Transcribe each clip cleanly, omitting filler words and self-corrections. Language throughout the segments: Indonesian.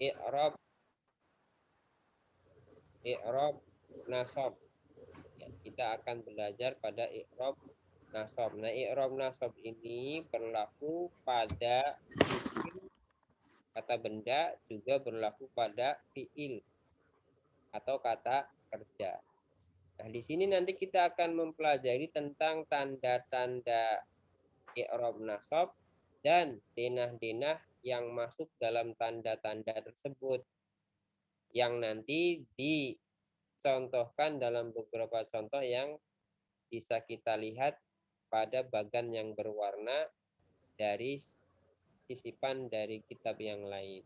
i'rab nasab. Ya, kita akan belajar pada i'rab nasab. Nah, i'rab nasab ini berlaku pada isim, kata benda, juga berlaku pada fiil atau kata kerja. Nah, di sini nanti kita akan mempelajari tentang tanda-tanda i'rab nasab dan denah-denah yang masuk dalam tanda-tanda tersebut, yang nanti dicontohkan dalam beberapa contoh yang bisa kita lihat pada bagan yang berwarna dari sisipan dari kitab yang lain.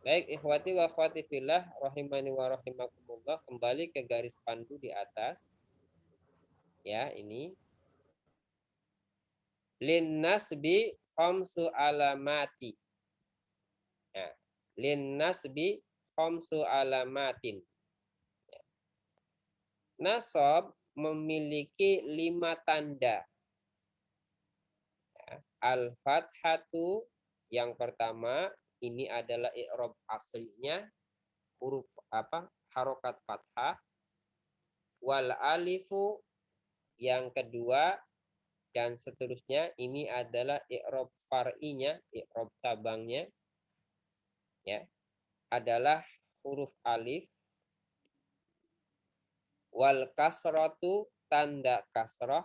Baik, ikhwati wa akhwati fillah rahimani wa rahimakumullah, kembali ke garis pandu di atas. Ya, ini lin nasbi khamsu alamati. Nah, lin nasbi khamsu alamatin. Nasab memiliki 5 tanda. Al-fathatu yang pertama, ini adalah i'rab aslinya, huruf harokat fathah. Wal alifu yang kedua, dan seterusnya, ini adalah i'rab far'inya, i'rab cabangnya, ya, adalah huruf alif. Wal kasratu tanda kasrah.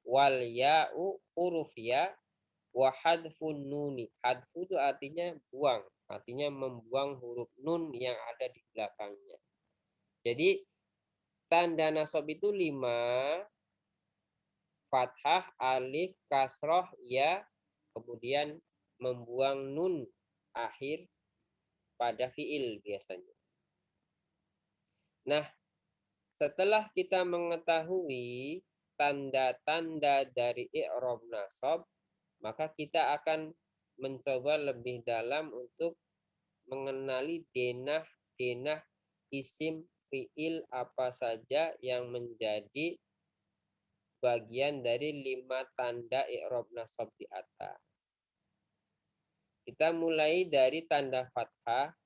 Wal ya'u huruf ya. Wa hadfun nuni. Hadfu itu artinya buang, artinya membuang huruf nun yang ada di belakangnya. Jadi tanda nasab itu 5, fathah, alif, kasroh, ya, kemudian membuang nun akhir pada fiil biasanya. Nah, setelah kita mengetahui tanda-tanda dari i'rab nasab, maka kita akan mencoba lebih dalam untuk mengenali denah-denah isim fiil apa saja yang menjadi bagian dari 5 tanda i'rab nasab di atas. Kita mulai dari tanda fathah.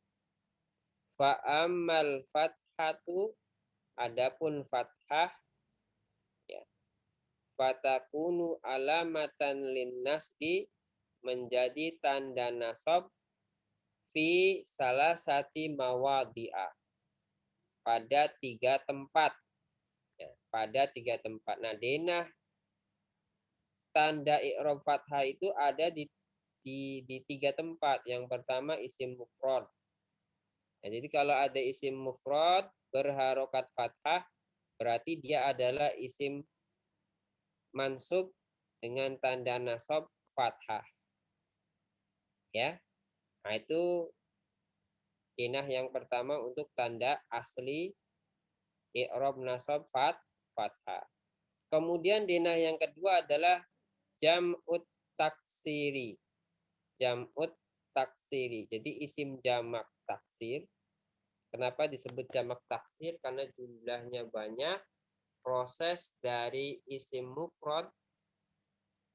Fa'amal fathatu, adapun fathah, ya, fatakunu alamatan linnasbi, menjadi tanda nasab fi salah sati mawadi'ah, pada 3 tempat. Ya, pada 3 tempat. Nah, denah tanda i'rab fathah itu ada di 3 tempat. Yang pertama isim mufrad. Nah, jadi kalau ada isim mufrad berharokat fathah, berarti dia adalah isim mansub dengan tanda nasab fathah. Ya. Nah, itu denah yang pertama untuk tanda asli i'rab nasab fathah. Kemudian denah yang kedua adalah jam'ut taksiri. Jam'ut taksiri. Jadi isim jamak taksir. Kenapa disebut jamak taksir? Karena jumlahnya banyak. Proses dari isim mufrad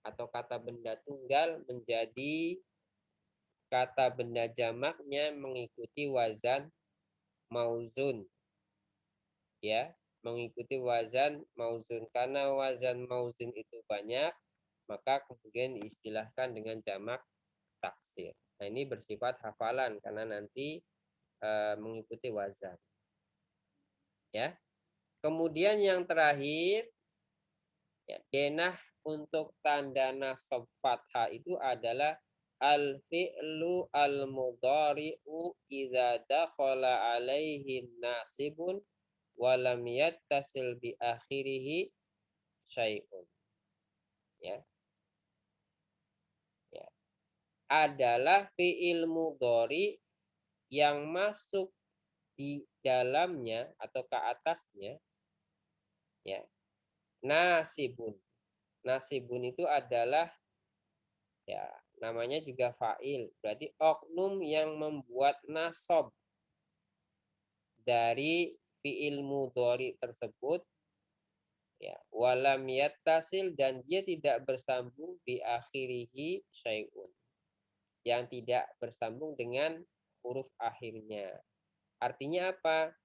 atau kata benda tunggal menjadi kata benda jamaknya mengikuti wazan mauzun. Ya, mengikuti wazan mauzun. Karena wazan mauzun itu banyak, maka kemudian diistilahkan dengan jamak taksir. Nah, ini bersifat hafalan karena nanti mengikuti wazan. Ya. Kemudian yang terakhir, ya, denah untuk tanda nasab fathah itu adalah al-fi'lu al-mudhari'u idza dakhala alaihi nasibun wa lam yattasil bi akhirih syai'un. Ya. Ya. Adalah fi'il mudhari yang masuk di dalamnya atau ke atasnya, ya, nasibun. Nasibun itu adalah, ya, namanya juga fa'il. Berarti oknum yang membuat nasab dari fi'il mudhari tersebut, ya, walam yattasil, dan dia tidak bersambung bi akhirihi syai'un, yang tidak bersambung dengan huruf akhirnya. Artinya apa?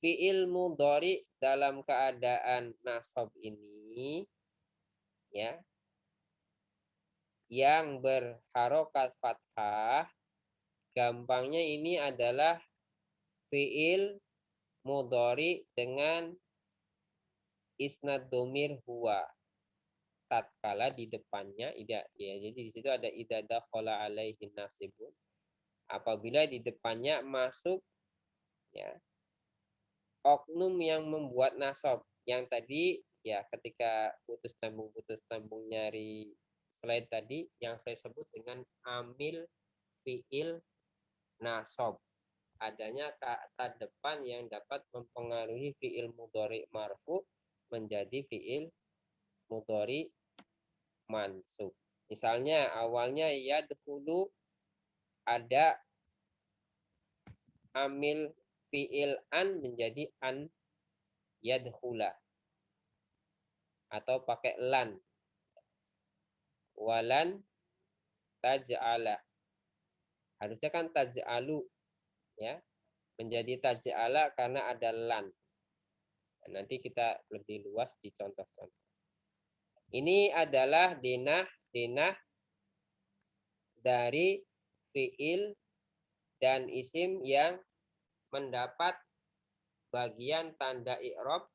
Fi'il mudhari dalam keadaan nasab ini ya yang berharokat fathah, gampangnya ini adalah fi'il mudhari dengan isnad domir huwa. Tatkala di depannya ida ya. Jadi di situ ada idza dakhala alaihi nasibun. Apabila di depannya masuk ya oknum yang membuat nasab. Yang tadi ya ketika putus sambung nyari slide tadi yang saya sebut dengan amil fiil nasab. Adanya kata depan yang dapat mempengaruhi fiil mudhari marfu menjadi fiil mudhari mansub. Misalnya awalnya yadkhulu ada amil fiil an menjadi an yadkhula atau pakai lan. Walan taj'ala. Harusnya kan taj'alu ya. Menjadi taj'ala karena ada lan. Nanti kita lebih luas di contoh-contoh. Ini adalah denah dari fiil dan isim yang mendapat bagian tanda i'rab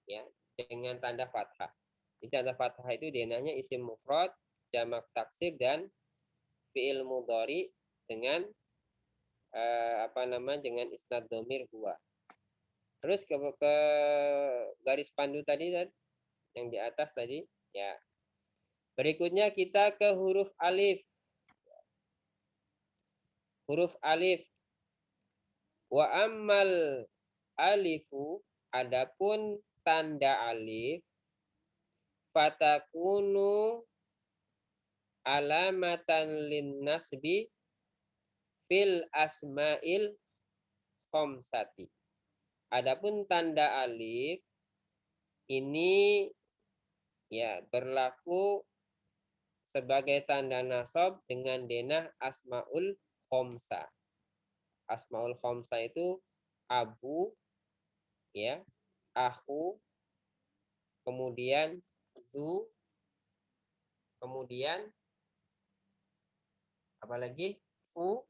ya dengan tanda fathah. Di tanda fathah itu denahnya isim mufrad, jamak taksir dan fiil mudhari dengan dengan isnad domir huwa. Terus ke garis pandu tadi yang di atas tadi ya. Berikutnya kita ke huruf alif. Huruf alif. Wa ammal alifu, adapun tanda alif, fatakunu alamatan lin nasbi fil asma'il khamsati. Adapun tanda alif ini ya berlaku sebagai tanda nasab dengan denah asmaul khamsah. Asmaul khamsah itu abu ya, aku, kemudian zu, kemudian apalagi fu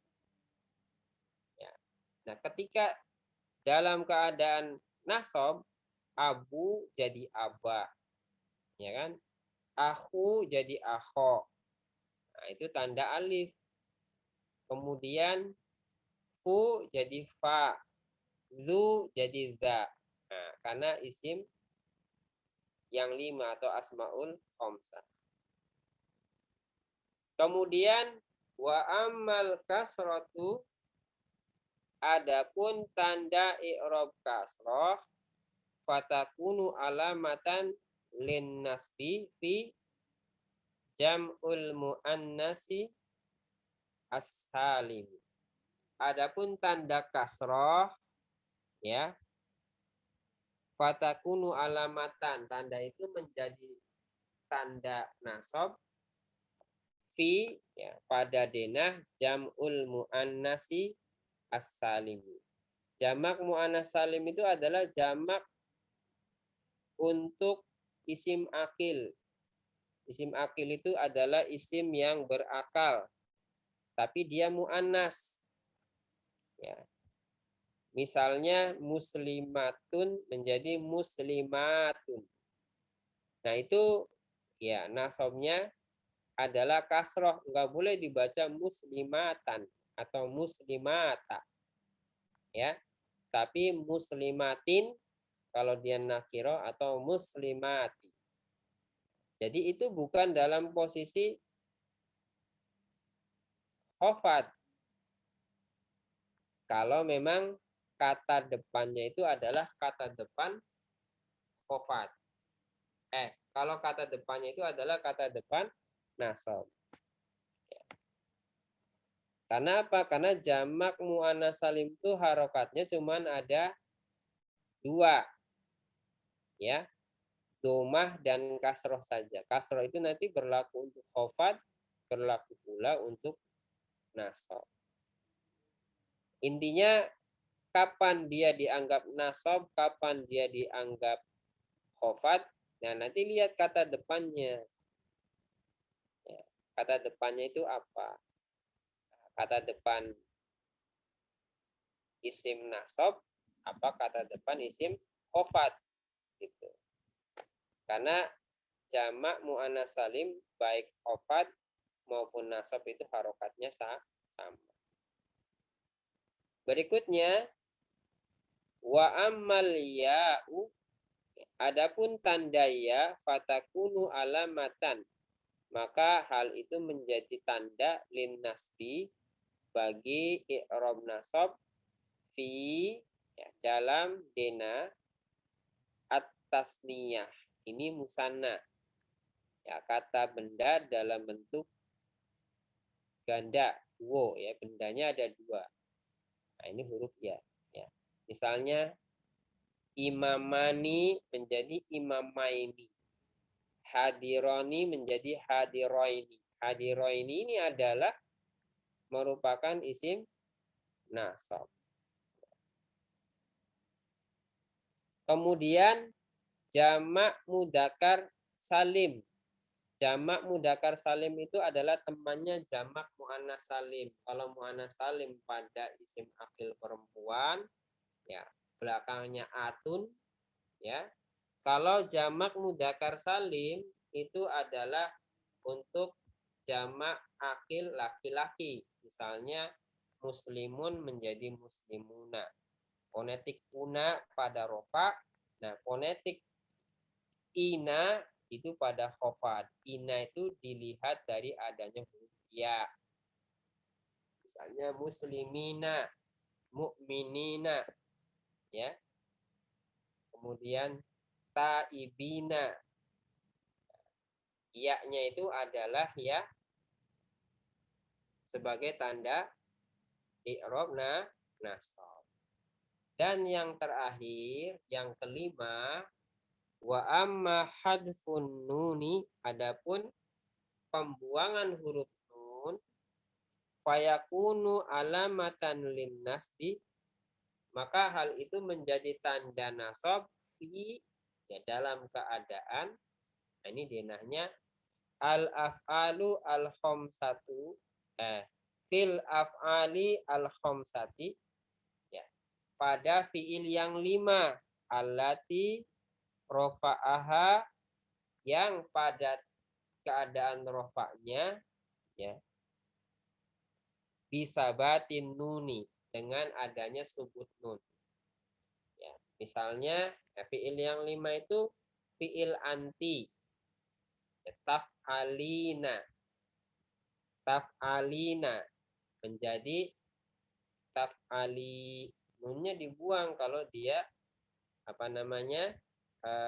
ya. Nah, ketika dalam keadaan nasab, abu jadi abah ya kan, aku jadi akho. Nah, itu tanda alif. Kemudian fu jadi fa, zu jadi za. Nah, karena isim yang 5 atau asmaul khamsah. Kemudian wa ammal kasratu, adapun tanda i'rab kasrah, fatakunu alamatan lin nasbi fi jam'ul muannasi as-salim. Adapun tanda kasrah ya, fatakunu alamatan, tanda itu menjadi tanda nasab fi ya, pada denah jam'ul muannasi as-salim. Jamak muannas salim itu adalah jamak untuk isim akil. Isim akil itu adalah isim yang berakal, tapi dia muannas. Ya. Misalnya muslimatun menjadi muslimatun. Nah itu ya nasabnya adalah kasroh, nggak boleh dibaca muslimatan atau muslimata. Ya, tapi muslimatin kalau dia nakiro atau muslimati. Jadi itu bukan dalam posisi khofat. Kalau memang kata depannya itu adalah kata depan khofat. Kalau kata depannya itu adalah kata depan nasab. Karena apa? Karena jamak muannas salim itu harokatnya cuman ada 2. Ya. Domah dan kasroh saja. Kasroh itu nanti berlaku untuk khofat, berlaku pula untuk nasab. Intinya kapan dia dianggap nasab, kapan dia dianggap khofat. Nah, nanti lihat kata depannya. Ya, kata depannya itu apa? Kata depan isim nasab, apa kata depan isim khofat gitu. Karena jamak muannas salim baik khofat maupun nasab itu harokatnya sama. Berikutnya wa ammal ya'u, adapun tanda ya fatakunu alamatan, maka hal itu menjadi tanda lin nasbi bagi i'rab nasab fi, ya, dalam dena at-tasniyah. Ini musanna. Ya, kata benda dalam bentuk ganda, wo, ya, bendanya ada dua. Nah, ini huruf ya. Ya. Misalnya imamani menjadi imamaini. Hadironi menjadi hadiroini. Hadiroini ini adalah merupakan isim nasab. Kemudian jamak mudzakkar salim. Jamak mudzakkar salim itu adalah temannya jamak muannas salim. Kalau muannas salim pada isim akil perempuan, ya, belakangnya atun, ya. Kalau jamak mudzakkar salim itu adalah untuk jamak akil laki-laki. Misalnya muslimun menjadi muslimuna. Fonetik una pada rofa. Nah, fonetik ina itu pada khofat. Ina itu dilihat dari adanya huruf ya. Misalnya muslimina, mu'minina, ya. Kemudian taibina. Ya-nya itu adalah ya sebagai tanda i'rab nasab. Dan yang terakhir, yang kelima, wa amma hadfun nuni, adapun pembuangan huruf nun, fayakunu alamatan lin nasbi, maka hal itu menjadi tanda nasab fi, ya, dalam keadaan, nah ini denahnya al af'alu al khamsatu, fil af'ali al khamsati, ya, pada fiil yang 5, allati rofa'aha, yang pada keadaan rofa'nya, ya, bisa batin nuni, dengan adanya subut nun. Ya, misalnya fiil yang 5 itu fiil anti, ya, taf'alina menjadi taf'ali, nunnya dibuang kalau dia apa namanya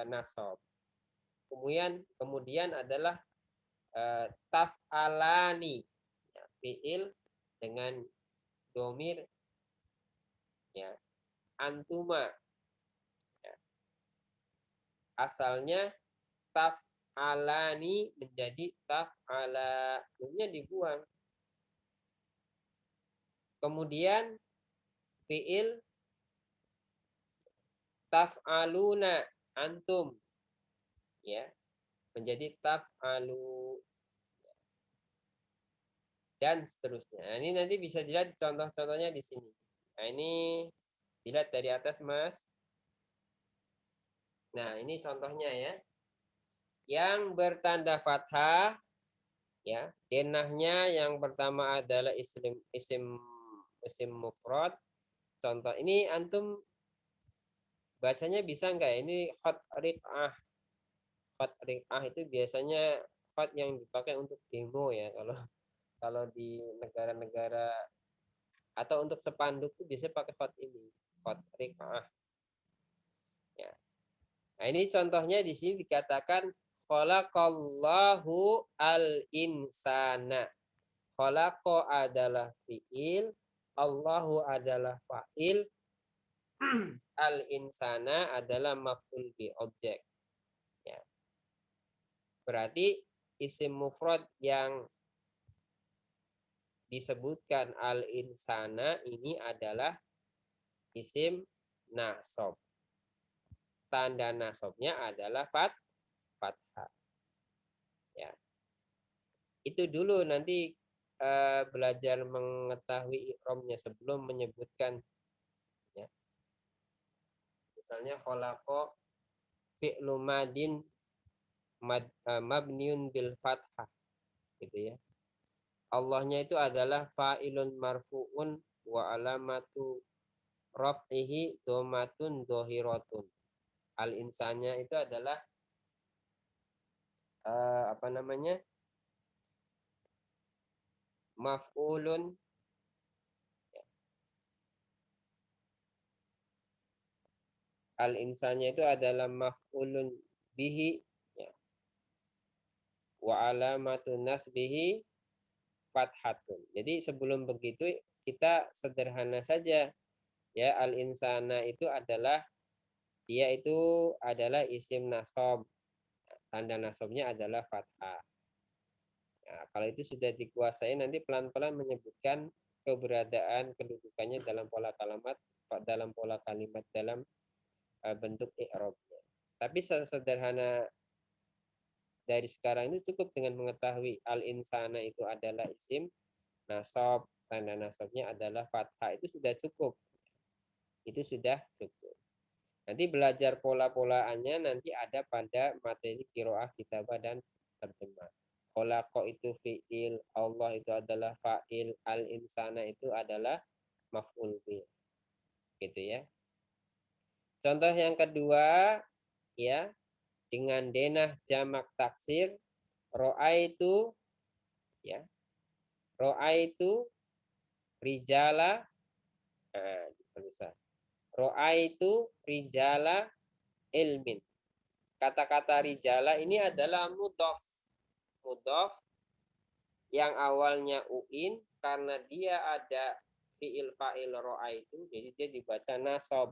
nasab. Kemudian adalah taf'alani, ya, fiil dengan domir, ya, antuma, ya. Asalnya taf'alani menjadi taf'ala, nunnya dibuang. Kemudian fiil taf'aluna antum, ya, menjadi taf'alu, dan seterusnya. Nah, ini nanti bisa dilihat contoh-contohnya di sini. Nah, ini dilihat dari atas, Mas. Nah, ini contohnya, ya. Yang bertanda fathah, ya, denahnya yang pertama adalah isim mufrad. Contoh ini antum bacanya bisa enggak? Ini khat riqah. Khat riqah itu biasanya khat yang dipakai untuk demo, ya, kalau di negara-negara atau untuk spanduk itu biasanya pakai khat ini, khat riqah. Ya. Nah, ini contohnya di sini dikatakan khalaqallahu al-insana. Khalaqa adalah fiil, Allahu adalah fa'il, al-insana adalah maf'ul bi, objek. Ya. Berarti isim mufrad yang disebutkan al-insana ini adalah isim nasab. Tanda nasabnya adalah fathah. Ya. Itu dulu nanti belajar mengetahui i'rabnya sebelum menyebutkan, ya. Misalnya khalaqa fi'lu madin mabniun bil fathah, gitu ya. Allahnya itu adalah fa'ilun marfu'un wa alamatu raf'ihi domatun dohiratun. Al insannya itu adalah apa namanya, maf'ulun, al insannya itu adalah maf'ulun bihi, ya. Wa alamatu nasbihi fathatun. Jadi sebelum begitu kita sederhana saja, ya. Al insana itu adalah, dia itu adalah isim nasab, tanda nasabnya adalah fathah. Nah, kalau itu sudah dikuasai, nanti pelan-pelan menyebutkan keberadaan kedudukannya dalam pola kalimat, dalam bentuk i'rabnya. Tapi sederhana dari sekarang itu cukup dengan mengetahui al insana itu adalah isim nasab, tanda nasabnya adalah fathah, itu sudah cukup. Itu sudah cukup. Nanti belajar pola-polaannya nanti ada pada materi qiraah, kitabah, dan terjemah. Khalaqa itu fi'il, Allah itu adalah fa'il, al-insana itu adalah maf'ul bih. Gitu ya. Contoh yang kedua, ya, dengan denah jamak taksir, ro'aitu, ya, ro'aitu rijala, nah, bisa. Ro'aitu rijala ilmin. Kata-kata rijala ini adalah mudhof. Mudhof yang awalnya uin, karena dia ada fi'il fa'il ro'aitu, jadi dia dibaca nasab.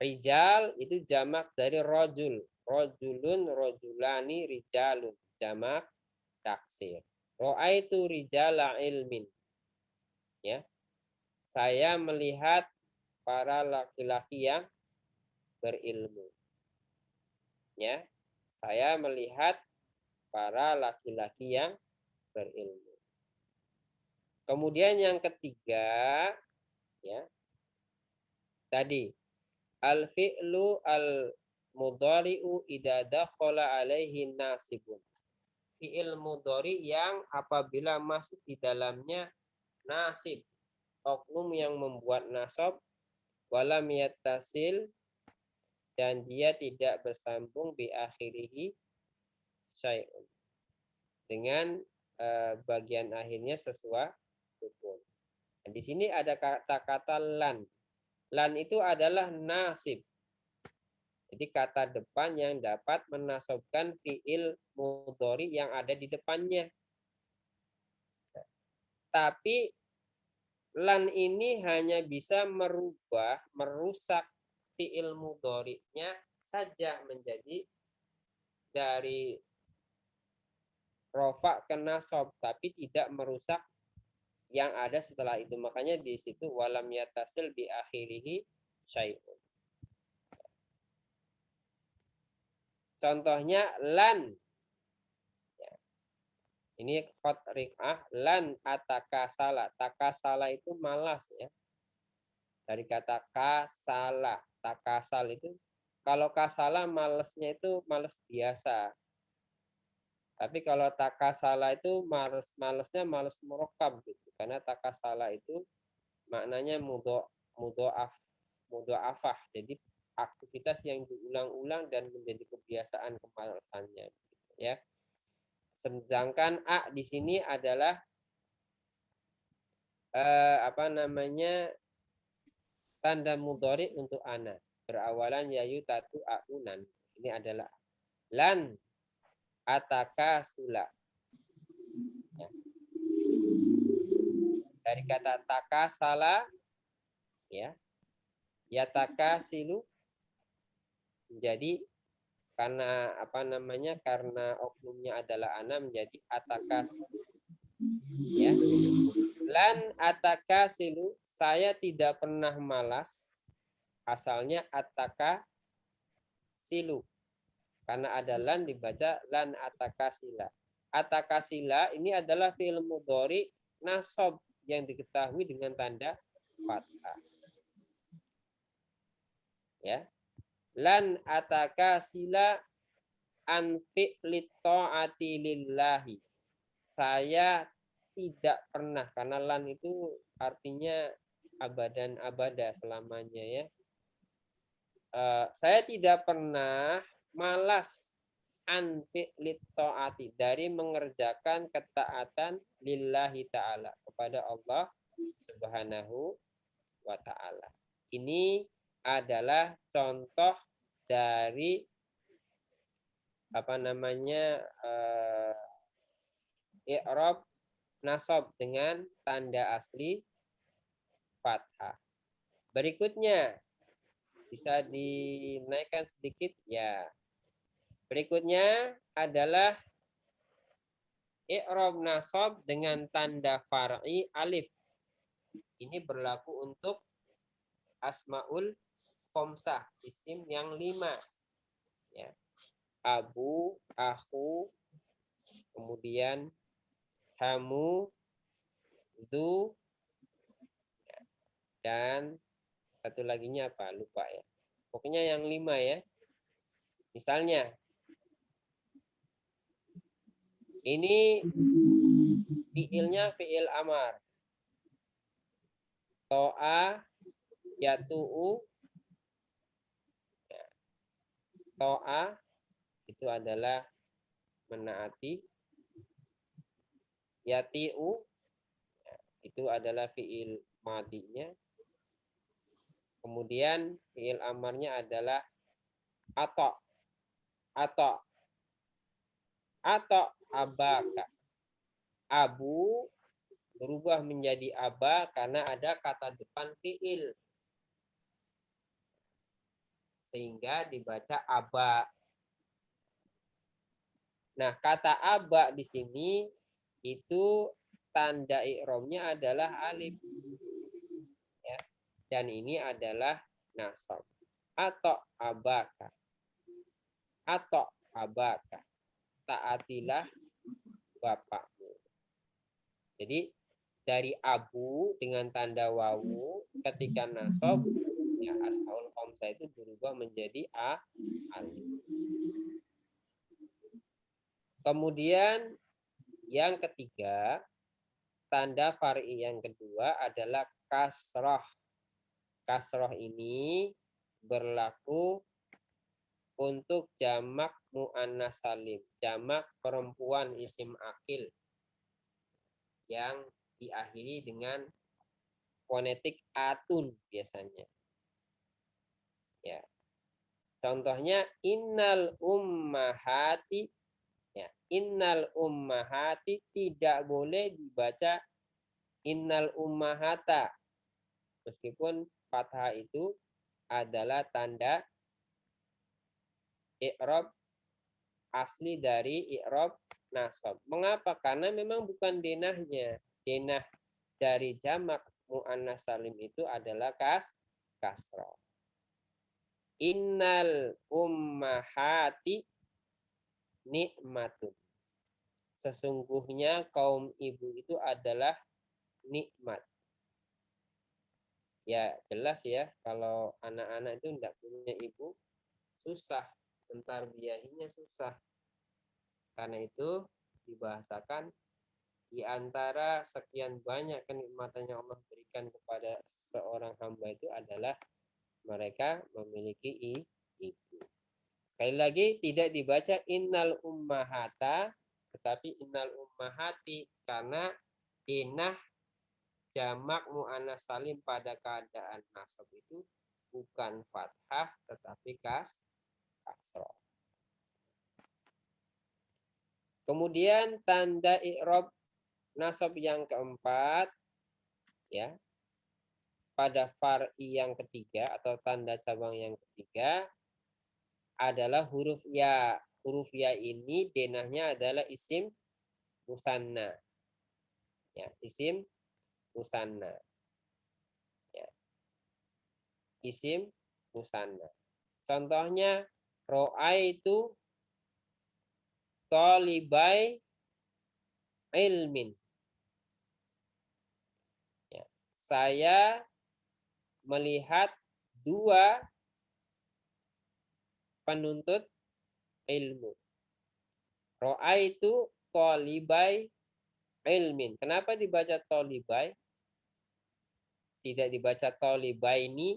Rijal itu jamak dari rojul. Rojulun, rojulani, rijalun. Jamak taksir. Ro'aitu rijala ilmin. Ya. Saya melihat para laki-laki yang berilmu. Ya. Saya melihat para laki-laki yang berilmu. Kemudian yang ketiga, ya, tadi al-fi'lu al-mudhari'u idza dakhala alaihi nasibun. Fi'il mudhari yang apabila masuk di dalamnya nasib, oknum yang membuat nasab, walam yattasil, dan dia tidak bersambung bi akhirihi syai'un, dengan bagian akhirnya sesuatu. Nah, di sini ada kata-kata lan. Lan itu adalah nasib. Jadi kata depan yang dapat menasabkan fi'il mudhari yang ada di depannya. Tapi lan ini hanya bisa merusak fi'il mudhari'nya saja menjadi dari rofa ke nasab, tapi tidak merusak yang ada setelah itu. Makanya di situ walam yatasil bi akhirihi syai'un. Contohnya lan. Ini qad rif'ah, lan atakasala. Takasala itu malas, ya. Dari kata kasala. Takasal itu, kalau kasala malesnya itu males biasa. Tapi kalau takasala itu malesnya males murokab gitu. Karena takasala itu maknanya mudho'afah. Jadi aktivitas yang diulang-ulang dan menjadi kebiasaan kemalasannya, gitu, ya. Sedangkan a di sini adalah tanda mudhari untuk ana, berawalan yayu tatu aunan. Ini adalah lan ataka sula, ya. Dari kata takasala, ya, yataka silu, jadi karena karena oknumnya adalah ana menjadi atakas. Ya. Lan atakasilu, saya tidak pernah malas. Asalnya atakasilu. Karena ada lan dibaca lan atakasila. Atakasila ini adalah fi'il mudhari nasab yang diketahui dengan tanda fathah. Ya. Lan atakasila an fi'lit ta'ati lillahi. Saya tidak pernah, karena lan itu artinya abadan abada, selamanya ya. Saya tidak pernah malas an fi'lit ta'ati, dari mengerjakan ketaatan lillahi ta'ala, kepada Allah subhanahu wa ta'ala. Ini adalah contoh dari i'rab nasab dengan tanda asli fathah. Berikutnya bisa dinaikkan sedikit ya. Berikutnya adalah i'rab nasab dengan tanda far'i alif. Ini berlaku untuk asmaul khamsah, isim yang 5. Ya. Abu, aku, kemudian hamu, zu, dan satu laginya apa? Lupa ya. Pokoknya yang 5 ya. Misalnya, ini fiilnya fiil amar. To'a, yatu'u. To'a itu adalah menaati. Yati'u itu adalah fiil madinya. Kemudian fiil amarnya adalah ato. Ato abaka. Abu berubah menjadi aba karena ada kata depan fiil, sehingga dibaca aba. Nah, kata aba di sini itu tanda i'rabnya adalah alif. Ya. Dan ini adalah nasab. Atau abaka. Atau abaka. Taatilah bapakmu. Jadi dari abu dengan tanda wawu ketika nasab, ya asmaul khamsah itu berubah menjadi alif. Kemudian yang ketiga, tanda far'i yang kedua adalah kasroh. Kasroh ini berlaku untuk jamak mu'annas salim, jamak perempuan isim akil yang diakhiri dengan fonetik atun biasanya. Ya. Contohnya innal ummahati. Ya, innal ummahati tidak boleh dibaca innal ummahata, meskipun fathah itu adalah tanda i'rab asli dari i'rab nasab. Mengapa? Karena memang bukan denahnya. Denah dari jamak mu'annas salim itu adalah kasrah. Innal ummahati nikmatun. Sesungguhnya kaum ibu itu adalah nikmat. Ya jelas ya, kalau anak-anak itu tidak punya ibu susah, mentarbiyahinya susah. Karena itu dibahasakan di antara sekian banyak kenikmatan yang Allah berikan kepada seorang hamba itu adalah mereka memiliki ibu. Sekali lagi tidak dibaca innal ummahata, tetapi innal ummahati, karena inah jamak mu'annas salim pada keadaan nasab itu bukan fathah tetapi kasroh. Kemudian tanda i'rab nasab yang keempat, ya, pada far'i yang ketiga atau tanda cabang yang ketiga adalah huruf ya. Huruf ya ini denahnya adalah isim musanna. Ya, isim musanna. Ya, isim musanna. Contohnya ro'aitu tolibai ilmin. Ya, saya melihat dua penuntut ilmu. Ro'aitu tolibai ilmin. Kenapa dibaca tolibai? Tidak dibaca tolibaini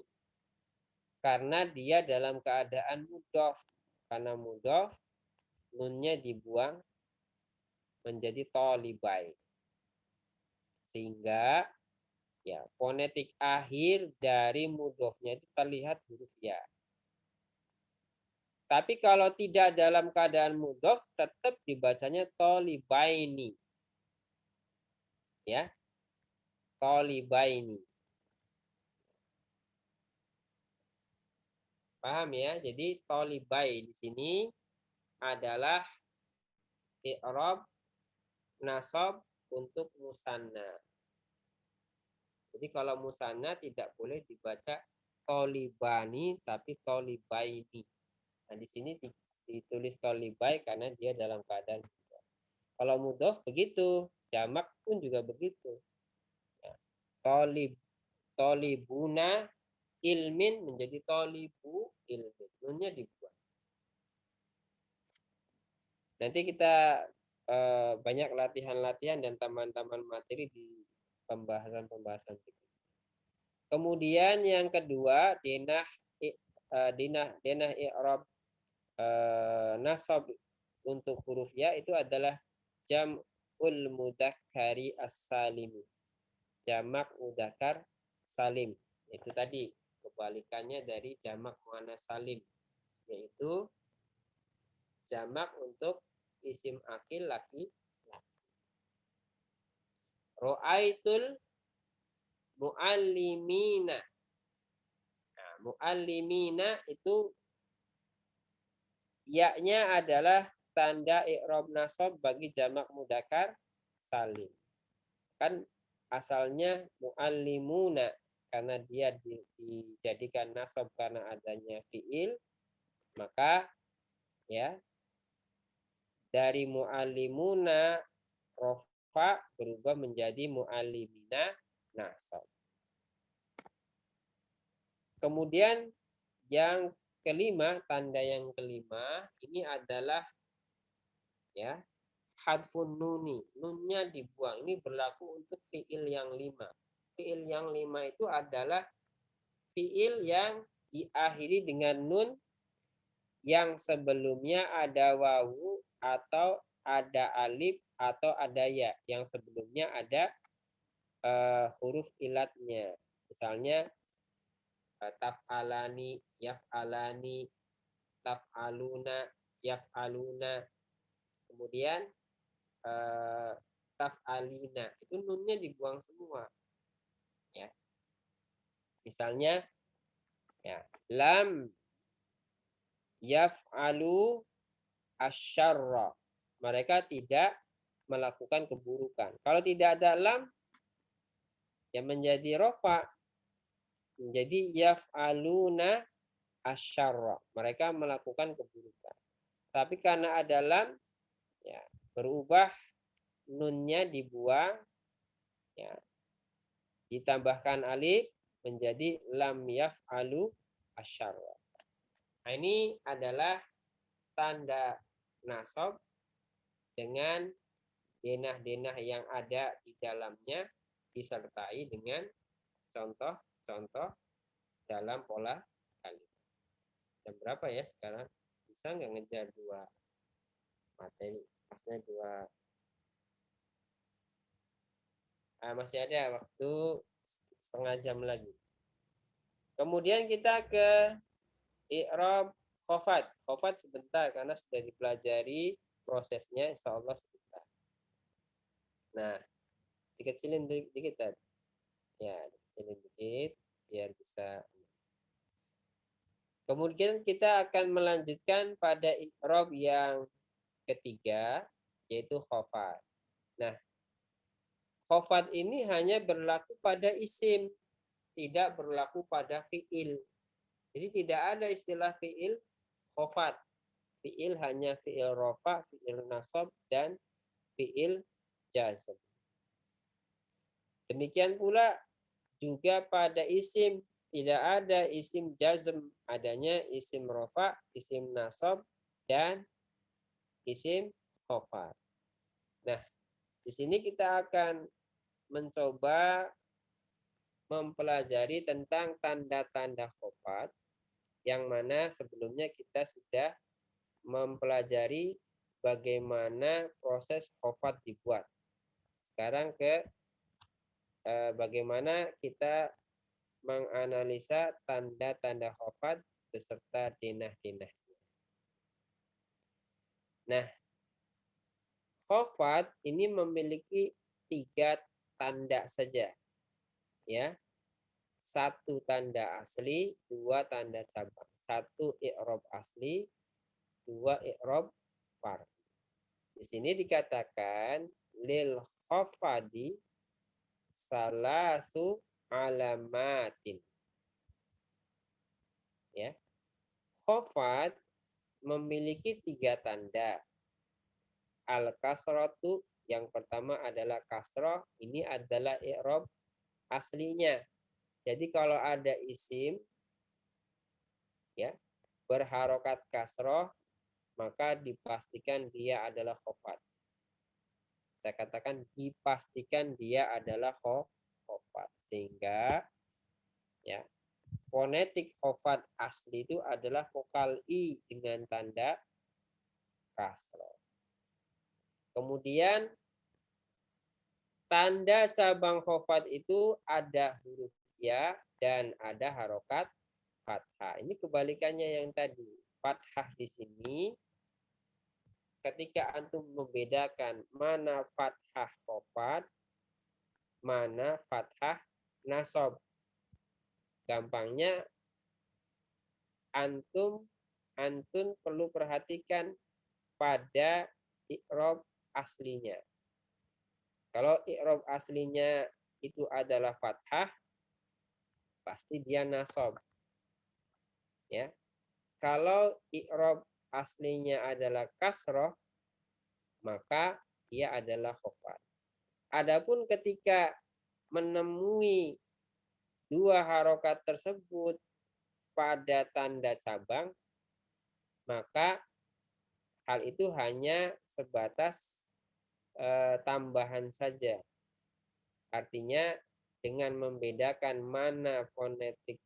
karena dia dalam keadaan mudhof. Karena mudhof, nunnya dibuang menjadi tolibai. Sehingga ya fonetik akhir dari mudhofnya itu terlihat huruf ya. Tapi kalau tidak dalam keadaan mudhof, tetap dibacanya tolibaini. Ya, tolibaini. Paham ya? Jadi tolibai di sini adalah i'rab nasab untuk musanna. Jadi kalau musanna tidak boleh dibaca tolibani tapi tolibaini. Nah, di sini ditulis tolibai karena dia dalam keadaan mudhof. Kalau mudhof begitu, jamak pun juga begitu. Ya. Tolibuna ilmin menjadi tolibu ilmin. Nunnya dibuang. Nanti kita banyak latihan-latihan dan taman-taman materi di pembahasan-pembahasan berikut. Kemudian yang kedua, denah i'rab nasab untuk huruf ya itu adalah jam'ul mudzakkari as-salim. Jamak mudzakkar salim. Itu tadi kebalikannya dari jamak muannats salim, yaitu jamak untuk isim akil laki-laki. Ro'aitul muallimina. Nah, muallimina itu ya-nya adalah tanda i'rab nasab bagi jamak mudzakkar salim. Kan asalnya muallimuna karena dia dijadikan nasab karena adanya fiil, maka ya dari muallimuna rofa berubah menjadi muallimina nasab. Kemudian yang kelima, tanda yang kelima ini adalah ya hadfun nuni. Nunnya dibuang. Ini berlaku untuk fiil yang 5. Fiil yang 5 itu adalah fiil yang diakhiri dengan nun yang sebelumnya ada wawu atau ada alif atau ada ya, yang sebelumnya ada huruf ilatnya. Misalnya taf'alani, yaf'alani, taf'aluna, yaf'aluna. Kemudian taf'alina, itu nunnya dibuang semua. Ya. Misalnya ya, lam yaf'alu asyarra. Mereka tidak melakukan keburukan. Kalau tidak ada lam, ya menjadi rofa. Menjadi yaf'aluna asyarra. Mereka melakukan keburukan. Tapi karena ada lam, ya berubah, nunnya dibuang, ya ditambahkan alif menjadi lam yaf'alu asyarra. Nah, ini adalah tanda nasab dengan denah-denah yang ada di dalamnya disertai dengan contoh-contoh dalam pola kalimat. Jam berapa ya sekarang? Bisa nggak ngejar 2 materi? Maksudnya 2. Masih ada waktu setengah jam lagi. Kemudian kita ke i'rab khafat. Khafat sebentar karena sudah dipelajari prosesnya, insya Allah sebentar. Nah, dikecilin dikit tadi. Ya, dikecilin dikit biar bisa. Kemudian kita akan melanjutkan pada i'rab yang ketiga, yaitu khafat. Nah, Khofat ini hanya berlaku pada isim, tidak berlaku pada fiil. Jadi tidak ada istilah fiil khofat. Fiil hanya fiil rofa, fiil nasab, dan fiil jazm. Demikian pula juga pada isim, tidak ada isim jazm, adanya isim rofa, isim nasab, dan isim khofat. Nah, di sini kita akan mencoba mempelajari tentang tanda-tanda khofat, yang mana sebelumnya kita sudah mempelajari bagaimana proses khofat dibuat. Sekarang ke bagaimana kita menganalisa tanda-tanda khofat beserta denah-denah. Nah, khofat ini memiliki 3 tanda saja, ya. 1 tanda asli, 2 tanda cabang. 1 i'rab asli, 2 i'rab fard. Di sini dikatakan lil khofadi salasu alamatin. Ya. Khofat memiliki 3 tanda. Al-kasratu, yang pertama adalah kasroh, ini adalah i'rab aslinya. Jadi kalau ada isim ya berharokat kasroh, maka dipastikan dia adalah khofat. Saya katakan dipastikan dia adalah khofat. Sehingga ya fonetik khofat asli itu adalah vokal i dengan tanda kasroh. Kemudian tanda cabang khofat itu ada huruf ya dan ada harokat fathah. Ini kebalikannya yang tadi. Fathah di sini ketika antum membedakan mana fathah khofat, mana fathah nasab. Gampangnya antum perlu perhatikan pada i'rab aslinya. Kalau i'rab aslinya itu adalah fathah, pasti dia nasab. Ya. Kalau i'rab aslinya adalah kasroh, maka dia adalah khofat. Adapun ketika menemui 2 harokat tersebut pada tanda cabang, maka hal itu hanya sebatas tambahan saja. Artinya dengan membedakan mana fonetik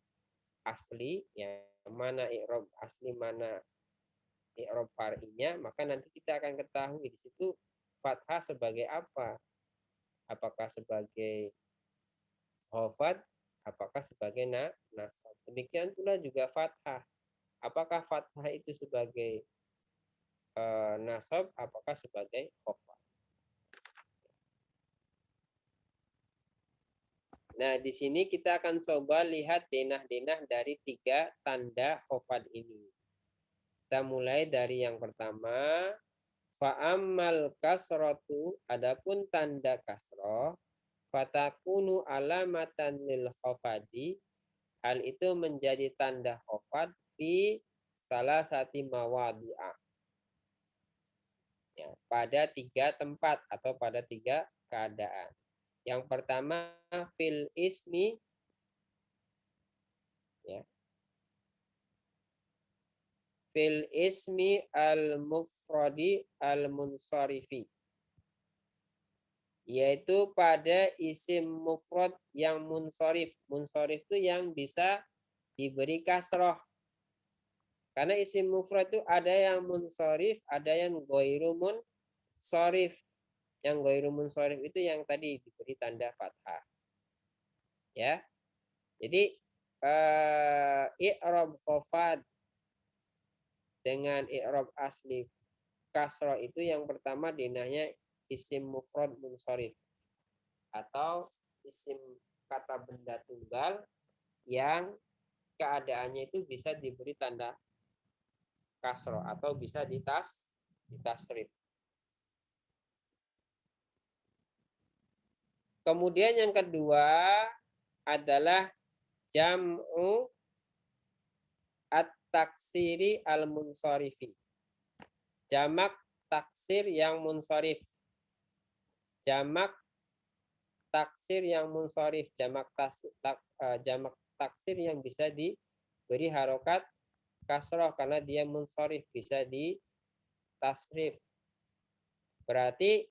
asli, ya mana i'rab asli, mana i'rab far'inya, maka nanti kita akan ketahui di situ fathah sebagai apa. Apakah sebagai khofat, apakah sebagai nasab. Demikian pula juga fathah. Apakah fathah itu sebagai nasab, apakah sebagai khofat. Nah, di sini kita akan coba lihat denah-denah dari 3 tanda khofat ini. Kita mulai dari yang pertama, fa'ammal kasrotu, adapun tanda kasroh, fatakunu alamatan lil khofadi, hal itu menjadi tanda khofat fi salah satu mawadi'ah. Ya, pada 3 tempat atau pada 3 keadaan. Yang pertama fil ismi, ya, fil ismi al-mufradi al-munsarifi, yaitu pada isim mufrad yang munsharif. Munsharif itu yang bisa diberi kasroh. Karena isim mufrad itu ada yang munsharif, ada yang ghairu munsharif. Yang ghairu munsharif itu yang tadi diberi tanda fathah. Ya. Jadi i'rab khofat dengan i'rab asli kasroh itu yang pertama denahnya isim mufrad munsharif atau isim kata benda tunggal yang keadaannya itu bisa diberi tanda kasroh atau bisa ditasrif. Kemudian yang kedua adalah jam'u at-taksiri al-munsorifi. Jamak taksir yang munsharif. Jamak taksir yang munsharif, jamak taksir yang bisa diberi harokat kasroh karena dia munsharif, bisa di tasrif. Berarti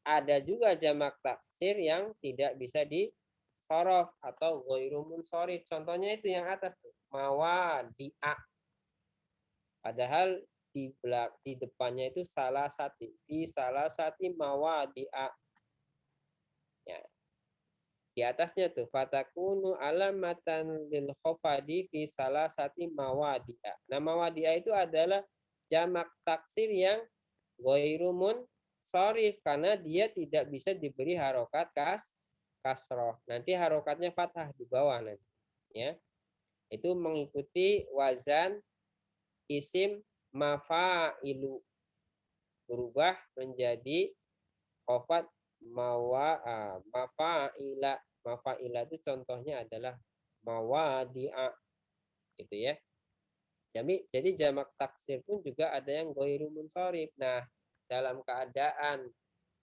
ada juga jamak taksir yang tidak bisa disorof atau ghairu munsharif. Contohnya itu yang atas tuh, mawadi'a. Padahal di depannya itu salah sati, di salah sati mawadi'a. Ya. Di atasnya tuh fatakunu alamatan lil khofadi fi salah sati mawadi'a. Nah, mawadi'a itu adalah jamak taksir yang ghairu munsharif karena dia tidak bisa diberi harokat kasroh. Nanti harokatnya fathah di bawah nanti. Ya. Itu mengikuti wazan isim mafa'ilu, berubah menjadi khofat mafa'ila. Mafa'ila itu contohnya adalah mawadi'a, gitu ya. Jadi jamak taksir pun juga ada yang ghairu munsharif. Nah, dalam keadaan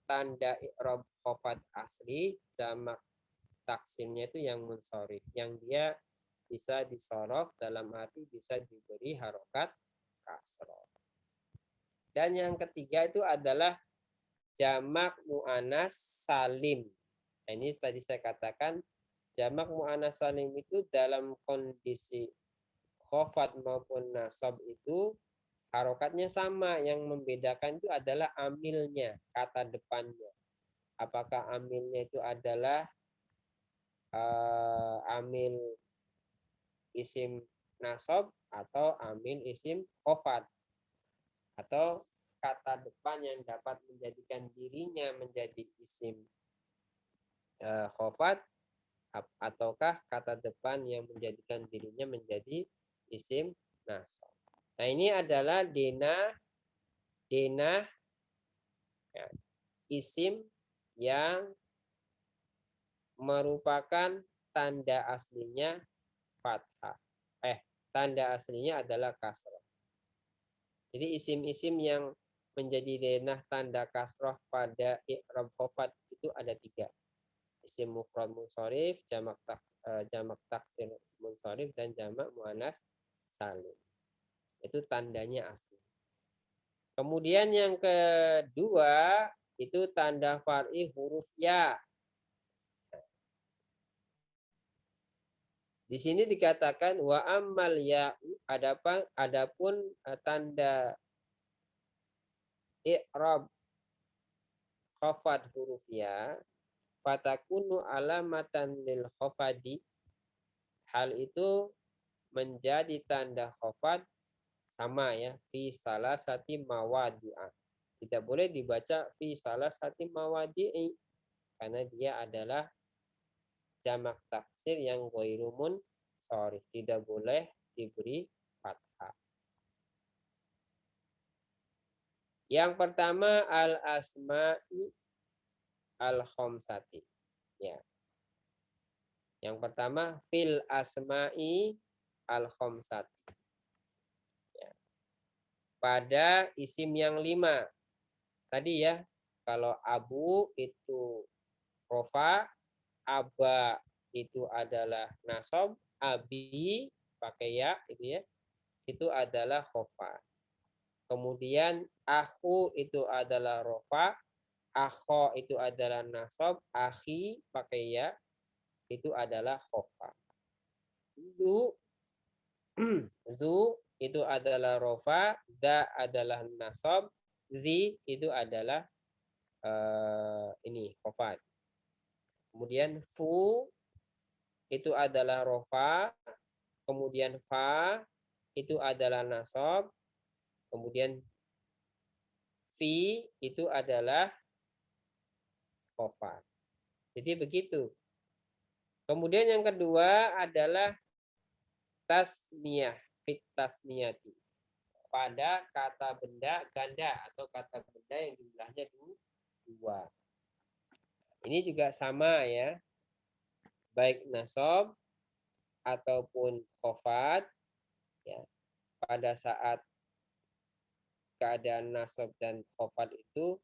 tanda i'rab khofat asli, jamak taksirnya itu yang munsharif, yang dia bisa disorof dalam arti bisa diberi harokat kasroh. Dan yang ketiga itu adalah jamak mu'anas salim. Nah, ini tadi saya katakan jamak mu'anas salim itu dalam kondisi khofat maupun nasab itu harokatnya sama. Yang membedakan itu adalah amilnya, kata depannya. Apakah amilnya itu adalah amil isim nasab atau amil isim khofat, atau kata depan yang dapat menjadikan dirinya menjadi isim khofat, ataukah kata depan yang menjadikan dirinya menjadi isim nasab. Nah, ini adalah denah ya, isim yang merupakan tanda aslinya fathah. Tanda aslinya adalah kasroh. Jadi isim-isim yang menjadi denah tanda kasroh pada i'rab khofat itu ada 3. Isim mufrad munsharif, jamak taksir munsharif, dan jamak muannas salim. Itu tandanya asli. Kemudian yang kedua itu tanda far'i huruf ya. Di sini dikatakan wa ammal ya, adapun tanda i'rab khafad huruf ya, fatakunu alamatan lil khafadi, hal itu menjadi tanda khafad sama ya, fi salah sati mawadi'ah. Tidak boleh dibaca fi salah sati mawadi'i karena dia adalah jamak taksir yang ghairu munsharif, tidak boleh diberi fathah. Yang pertama al asma'i al khamsati. Ya. Yang pertama fil asma'i al khamsati. Ya. Pada isim yang 5. Tadi ya, kalau abu itu rofa, aba itu adalah nasab, abi pakai ya itu ya, itu adalah khofa. Kemudian aku itu adalah rofa, akho itu adalah nasab, akhi pakai ya itu adalah khofa. Zu itu adalah rofa, da adalah nasab, zi itu adalah ini khofa. Kemudian fu itu adalah rofa, kemudian fa itu adalah nasab, kemudian fi itu adalah khofa. Jadi begitu. Kemudian yang kedua adalah tasniyah, fit tasniyati. Pada kata benda ganda atau kata benda yang jumlahnya 2. Ini juga sama ya, baik nasab ataupun khofat ya, pada saat keadaan nasab dan khofat itu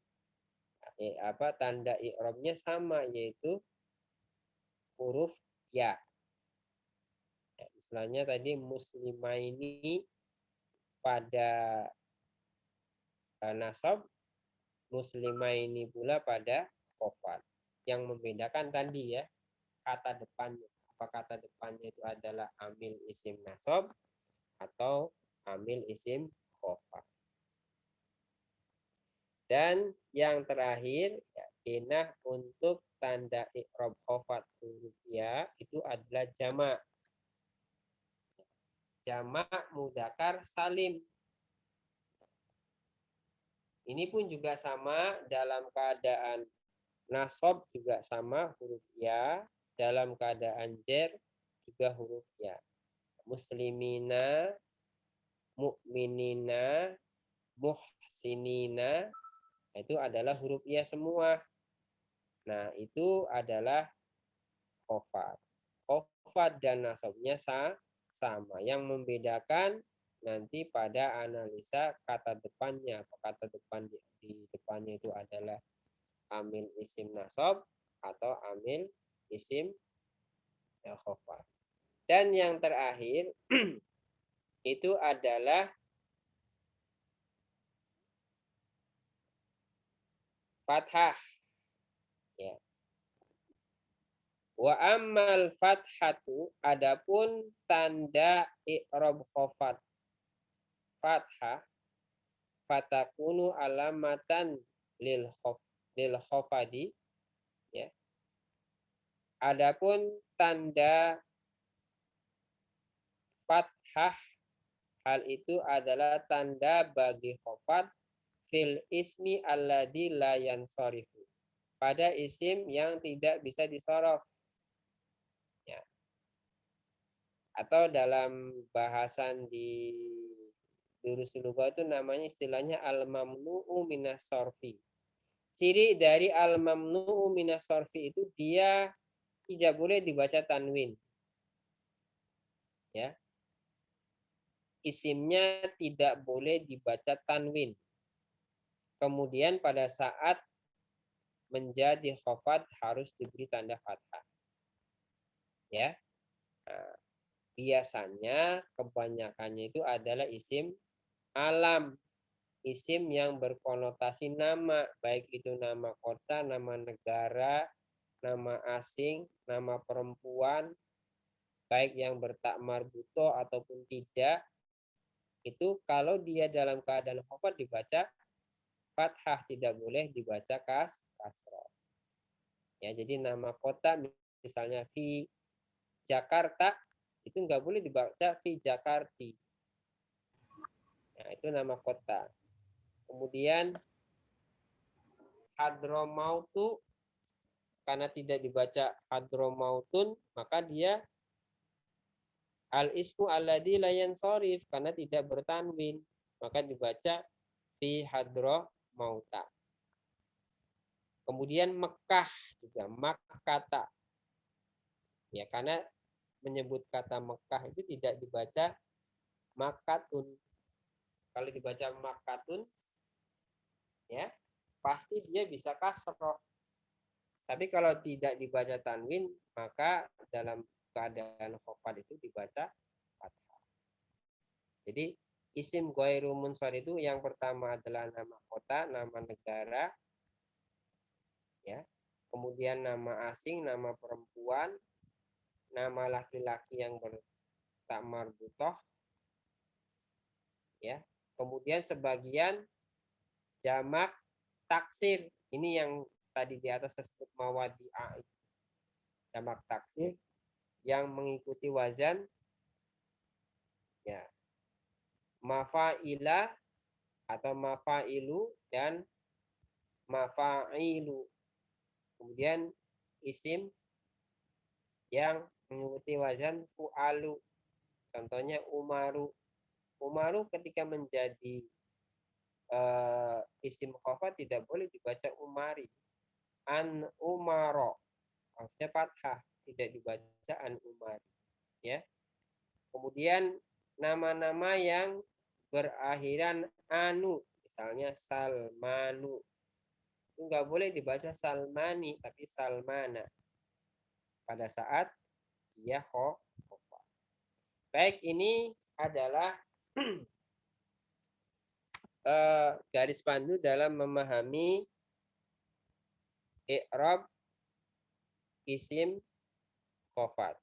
tanda i'rabnya sama, yaitu huruf ya. Istilahnya tadi muslimaini pada nasab, muslimaini pula pada khofat. Yang membedakan tadi ya, kata depannya. Apa kata depannya itu adalah amil isim nasab atau amil isim khofat. Dan yang terakhir, ya, inah untuk tanda i'rab khofat huruf ya itu adalah jamak. Jamak mudzakkar salim. Ini pun juga sama dalam keadaan nasab juga sama huruf ya, dalam keadaan jar juga huruf ya. Muslimina, mukminina, muhsinina, itu adalah huruf ya semua. Nah, itu adalah khofat. Khofat dan nasabnya sama. Yang membedakan nanti pada analisa kata depannya. Kata depan di depannya itu adalah amil isim nasab atau amil isim khofat. Dan yang terakhir itu adalah fathah. Ya. Wa ammal fathatu, adapun tanda i'rab khofat fathah, fatakunu alamatan lil khofadi ya. Adapun tanda fathah, hal itu adalah tanda bagi khofat fil ismi alladzi la yansarifu, pada isim yang tidak bisa disorof ya. Atau dalam bahasan di Durusul Lugah itu namanya istilahnya al-mamnu'u minas sorfi. Ciri dari al-mamnu'u minas sorfi itu dia tidak boleh dibaca tanwin. Ya. Isimnya tidak boleh dibaca tanwin. Kemudian pada saat menjadi khofat harus diberi tanda fathah. Ya. Nah, biasanya kebanyakannya itu adalah isim alam, isim yang berkonotasi nama, baik itu nama kota, nama negara, nama asing, nama perempuan, baik yang bertak marbuto ataupun tidak, itu kalau dia dalam keadaan khofat dibaca fathah, tidak boleh dibaca kasroh. Ya, jadi nama kota misalnya di Jakarta itu nggak boleh dibaca di Jakarti. Nah, itu nama kota. Kemudian Hadromautu, karena tidak dibaca Hadromautun, maka dia al-ismu alladzi la yansharif, karena tidak bertanwin, maka dibaca fi Hadromauta. Kemudian Mekah juga Makkata. Ya, karena menyebut kata Mekah itu tidak dibaca Makatun. Kalau dibaca Makatun ya pasti dia bisa kasroh. Tapi kalau tidak dibaca tanwin, maka dalam keadaan khofat itu dibaca fathah. Jadi isim ghairu munsharif itu yang pertama adalah nama kota, nama negara, ya. Kemudian nama asing, nama perempuan, nama laki-laki yang bertak marbutoh, ya. Kemudian sebagian jamak taksir. Ini yang tadi di atas disebut mawadi'a, jamak taksir yang mengikuti wazan ya mafa'ila atau mafa'ilu dan mafa'ilu. Kemudian isim yang mengikuti wazan fu'alu. Contohnya umaru. Umaru ketika menjadi isim khofat tidak boleh dibaca umari. an umaro. Harusnya fathah, tidak dibaca an umar. Ya. Kemudian nama-nama yang berakhiran anu, misalnya Salmanu. Itu nggak boleh dibaca Salmani, tapi Salmana. Pada saat dia khofat. Baik, ini adalah garis pandu dalam memahami i'rab isim khofat.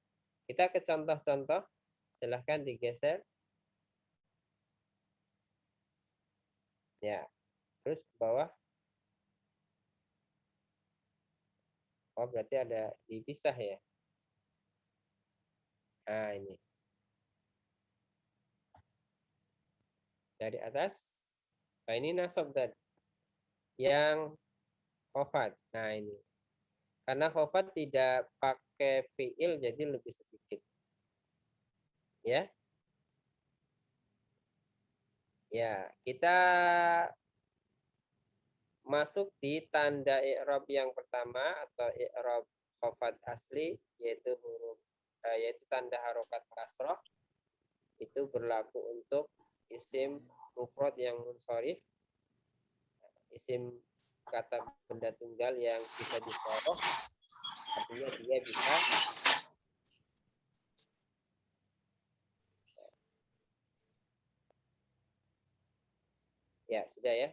Kita ke contoh-contoh. Silahkan digeser. Ya, terus ke bawah. Oh, berarti ada dipisah ya. Nah, ini. Dari atas. Nah, ini nasab tadi. Yang khofat. Nah, ini. Karena khofat tidak pakai fiil, jadi lebih sedikit. Ya. Ya, kita masuk di tanda i'rab yang pertama atau i'rab khofat asli, yaitu tanda harokat kasroh. Itu berlaku untuk isim mufrad yang munsharif, isim kata benda tunggal yang bisa disoroh, artinya dia bisa ya sudah ya.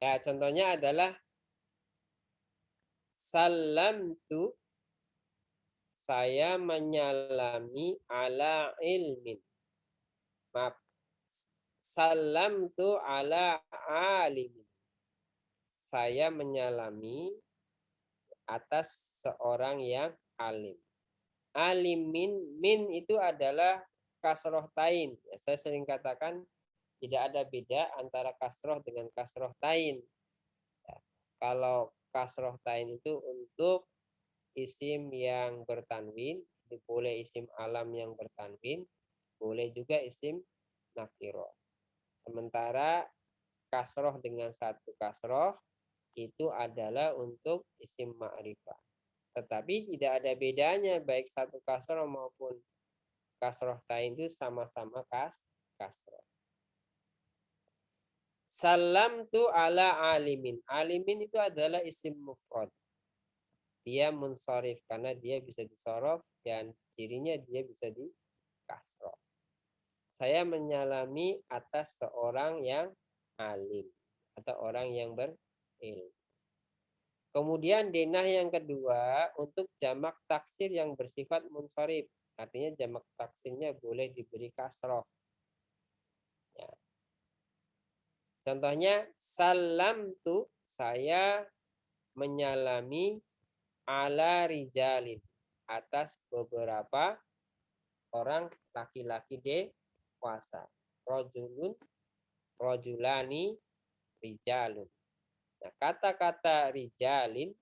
Ya, contohnya adalah salam tu, saya menyalami ala ilmin. Maaf, salam tu ala alimin. Saya menyalami atas seorang yang alim. Alimin, min itu adalah kasroh tain. Ya, saya sering katakan tidak ada beda antara kasroh dengan kasroh tain. Ya, kalau kasroh tain itu untuk isim yang bertanwin, boleh isim alam yang bertanwin, boleh juga isim nakiro. Sementara kasroh dengan satu kasroh itu adalah untuk isim ma'rifah. Tetapi tidak ada bedanya baik satu kasroh maupun kasroh tain itu sama-sama kasroh. Salam tu ala alimin. Alimin itu adalah isim mufrad. Dia munsharif karena dia bisa disorof dan cirinya dia bisa di kasroh. Saya menyalami atas seorang yang alim atau orang yang berilmu. Kemudian denah yang kedua untuk jamak taksir yang bersifat munsharif. Artinya jamak taksirnya boleh diberi kasroh. Ya. Contohnya salam tu, saya menyalami ala rijalin, atas beberapa orang laki-laki dewasa. Rojulun, rojulani, rijalun. Nah, kata-kata rijalin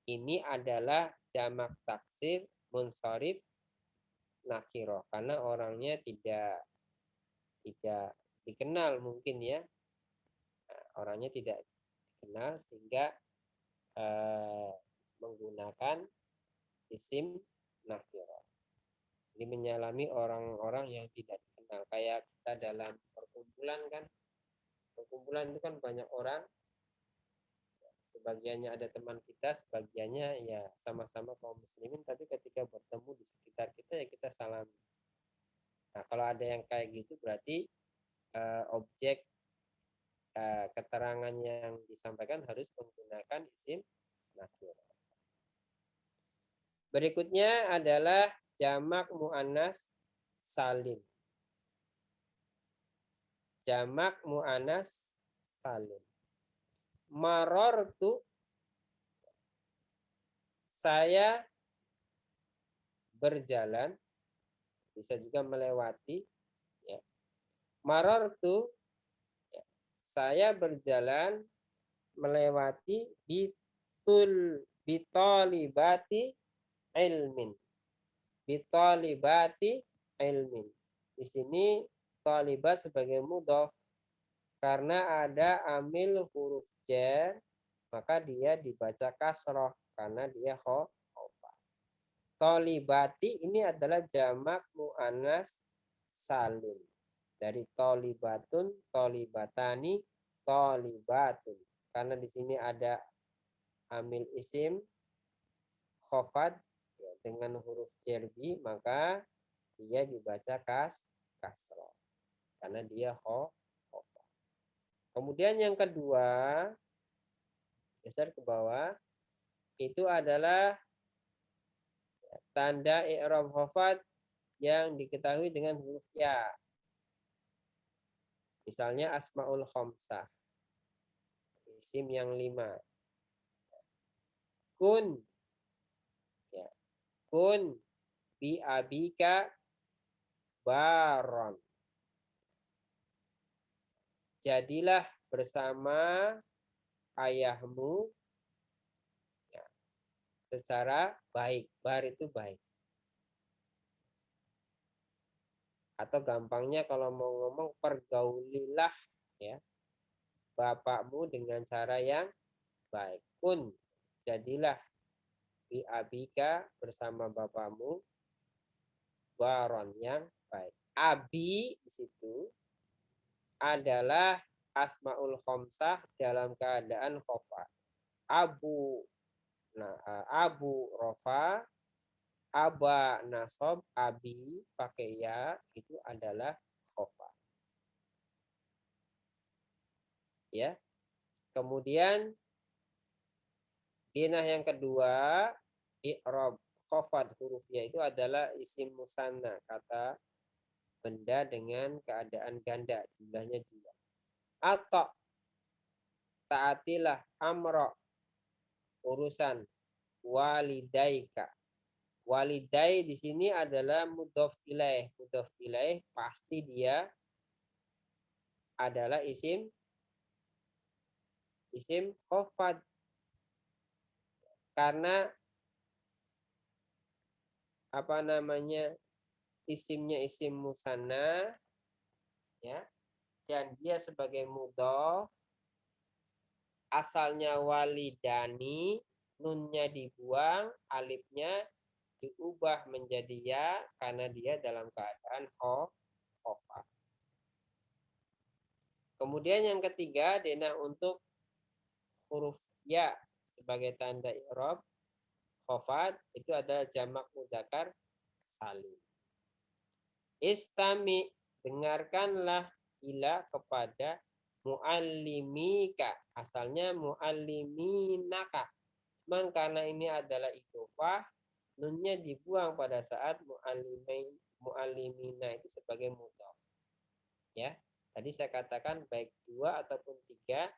ini adalah jamak taksir munsharif nakiro karena orangnya tidak dikenal mungkin ya. Nah, orangnya tidak dikenal sehingga menggunakan isim nakiro. Jadi menyalami orang-orang yang tidak dikenal. Kayak kita dalam perkumpulan kan. Perkumpulan itu kan banyak orang. Sebagiannya ada teman kita, sebagiannya ya sama-sama kaum muslimin, tapi ketika bertemu di sekitar kita ya kita salam. Nah, kalau ada yang kayak gitu berarti objek keterangan yang disampaikan harus menggunakan isim nakiro. Berikutnya adalah jamak muannas salim. Jamak muannas salim. Marortu, saya berjalan, bisa juga melewati. Ya. Marortu, ya, saya berjalan melewati bitolibati ilmin. Bitolibati ilmin. Di sini tolibat sebagai mudhof karena ada amil huruf jar, maka dia dibaca kasroh karena dia khofat. Tolibati ini adalah jamak mu'annas salim. Dari tolibatun, tolibatani, tolibatun. Karena di sini ada amil isim khofat ya, dengan huruf jerbi, maka dia dibaca kasroh karena dia khofat. Kemudian yang kedua, geser ke bawah, itu adalah tanda i'rab khofat yang diketahui dengan huruf ya. Misalnya asmaul khamsah, isim yang 5. Kun, ya, kun bi abika baron. Jadilah bersama ayahmu ya, secara baik. Bar itu baik. Atau gampangnya kalau mau ngomong, pergaulilah ya bapakmu dengan cara yang baik. Kun, jadilah bi abika bersama bapakmu baron yang baik. Abi di situ adalah asmaul khamsah dalam keadaan khofat. Abu, nah, abu rofa, aba nasob, abi pakai ya, itu adalah khofat. Ya. Kemudian dinah yang kedua, i'rab khofat huruf ya itu adalah isim musanna, kata benda dengan keadaan ganda, jumlahnya 2. Atau taatilah amro, urusan walidaika. Walidai di sini adalah mudhof ilaih. Mudhof ilaih pasti dia adalah isim khofad. Karena apa namanya? Isimnya isim musanna ya. Dan dia sebagai mudhof, asalnya walidani, nunnya dibuang, alifnya diubah menjadi ya karena dia dalam keadaan khofat. Kemudian yang ketiga, denah untuk huruf ya sebagai tanda i'rab khofat itu adalah jamak mudzakkar salim. Istami, dengarkanlah ila kepada muallimika, asalnya mualliminaka. Cuman karena ini adalah idhofah, nunnya dibuang pada saat muallimina itu sebagai mudhof. Ya, tadi saya katakan baik 2 ataupun 3,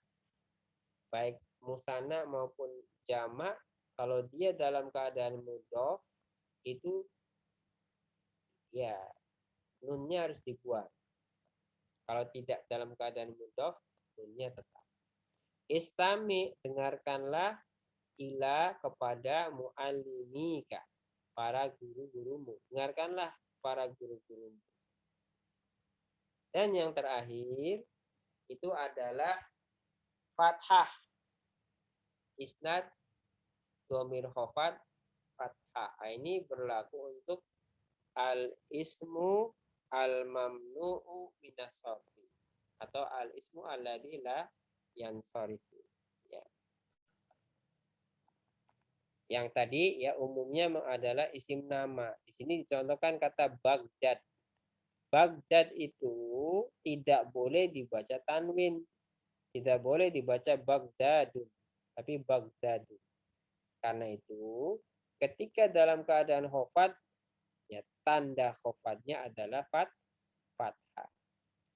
baik musanna maupun jamak, kalau dia dalam keadaan mudhof itu ya nunnya harus dibuang. Kalau tidak dalam keadaan mudhof, nunnya tetap. Istami, dengarkanlah ila kepada muallimika, para guru-gurumu. Dengarkanlah para guru-gurumu. Dan yang terakhir itu adalah fathah. Isnad dhamir khofat fathah. Ini berlaku untuk al-ismu al-mamnu'u minas sarfi atau al-ismu alladzi la yansarifu. Ya. Yang tadi ya umumnya adalah isim nama. Di sini dicontohkan kata Baghdad. Baghdad itu tidak boleh dibaca tanwin. Tidak boleh dibaca Baghdadun, tapi Baghdadun. Karena itu, ketika dalam keadaan khofat, ya tanda khofatnya adalah fathah.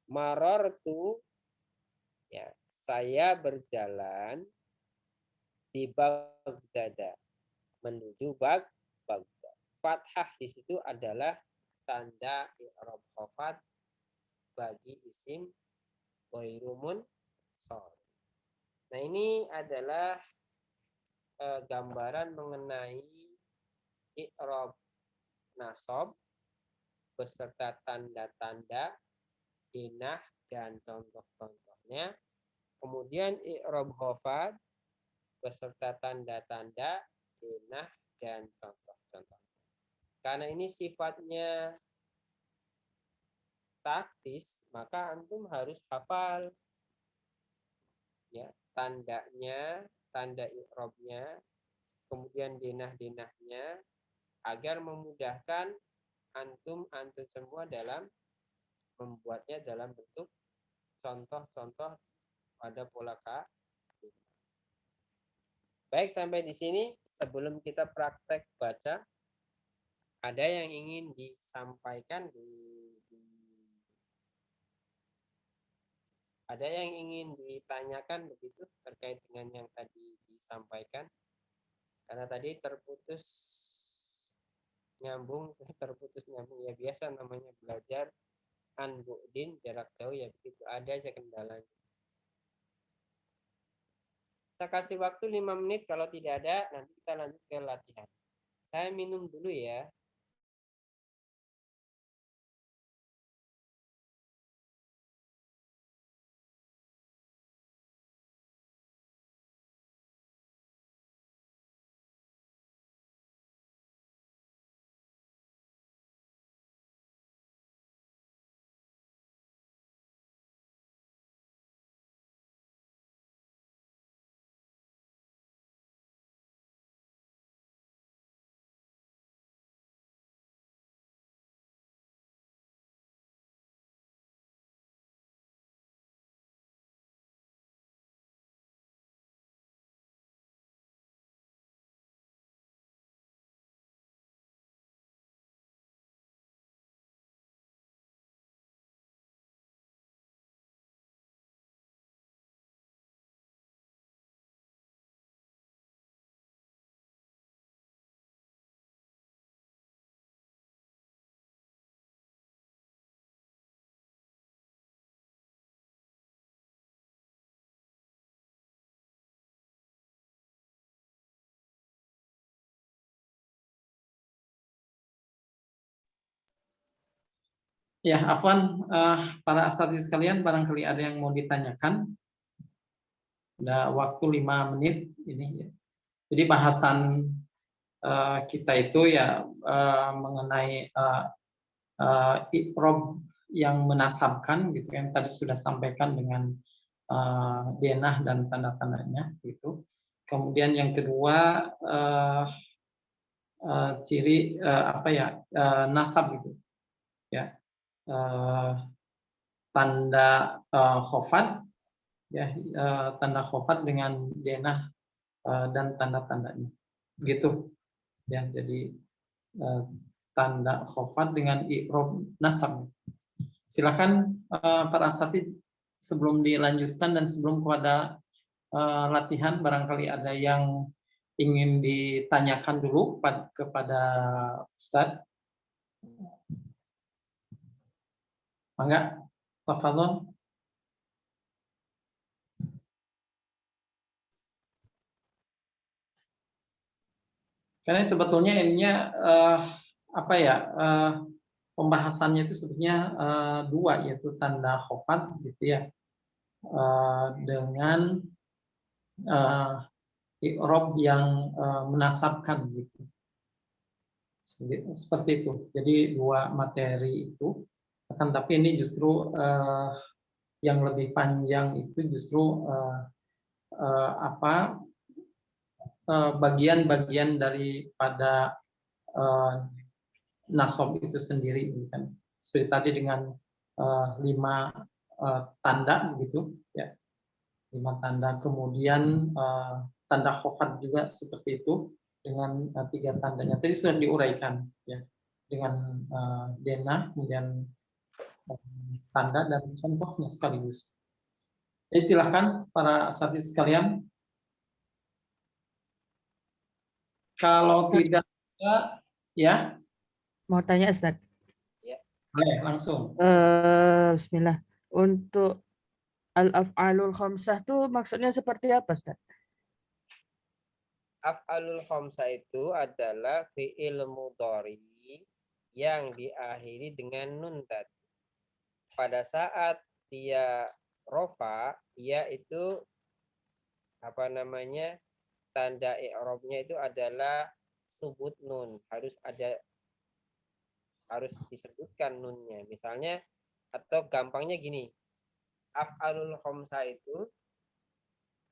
Marortu, ya saya berjalan di Baghdad, menuju Baghdad. Fathah di situ adalah tanda i'rab khofat bagi isim ghairu munsharif. Nah, ini adalah gambaran mengenai i'rab nasab beserta tanda-tanda denah dan contoh-contohnya. Kemudian i'rab khafad beserta tanda-tanda denah dan contoh-contoh. Karena ini sifatnya taktis, maka antum harus hafal ya tandanya, tanda i'rabnya, kemudian denah-denahnya agar memudahkan antum semua dalam membuatnya dalam bentuk contoh-contoh pada pola K. Baik, sampai di sini. Sebelum kita praktek baca, ada yang ingin disampaikan ada yang ingin ditanyakan begitu terkait dengan yang tadi disampaikan? Karena tadi terputus nyambung ya, biasa namanya belajar an bu'din, jarak jauh ya begitu, ada aja kendalanya. Saya kasih waktu 5 menit, kalau tidak ada nanti kita lanjut ke latihan. Saya minum dulu ya. Ya, Afwan, para asatidz sekalian, barangkali ada yang mau ditanyakan. Ada waktu 5 menit ini. Jadi bahasan kita itu ya mengenai i'rab yang menasabkan gitu, yang tadi sudah sampaikan dengan denah dan tanda-tandanya gitu. Kemudian yang kedua ciri nasab gitu ya, tanda khofat ya, tanda khofat dengan denah dan tanda-tandanya gitu ya. Jadi tanda khofat dengan i'rab nasab. Silakan para asatidz, sebelum dilanjutkan dan sebelum kepada latihan, barangkali ada yang ingin ditanyakan dulu kepada Ustadz. Mangga, tafadhol. Karena sebetulnya ininya pembahasannya itu sebetulnya dua, yaitu tanda khofat gitu ya, dengan i'rab yang menasabkan gitu. Seperti itu. Jadi dua materi itu. Akan tapi ini justru yang lebih panjang itu justru bagian-bagian daripada nasab itu sendiri, kan? Seperti tadi dengan 5 tanda gitu ya, 5 tanda. Kemudian tanda khofat juga seperti itu dengan 3 tandanya. Tadi sudah diuraikan ya, dengan denah, kemudian tanda dan contohnya sekaligus. Jadi silahkan para asatidz sekalian. Kalau tidak ada, ya. Mau tanya Ustaz? Ya. Boleh, langsung. Bismillah. Untuk al-af'alul khamsah itu maksudnya seperti apa, Ustaz? Af'alul khamsah itu adalah fi'il mudhari yang diakhiri dengan nun tadi. Pada saat dia rofa, dia itu apa namanya, tanda i'rabnya itu adalah subut nun, harus disebutkan nunnya. Misalnya, atau gampangnya gini, af'alul khamsah itu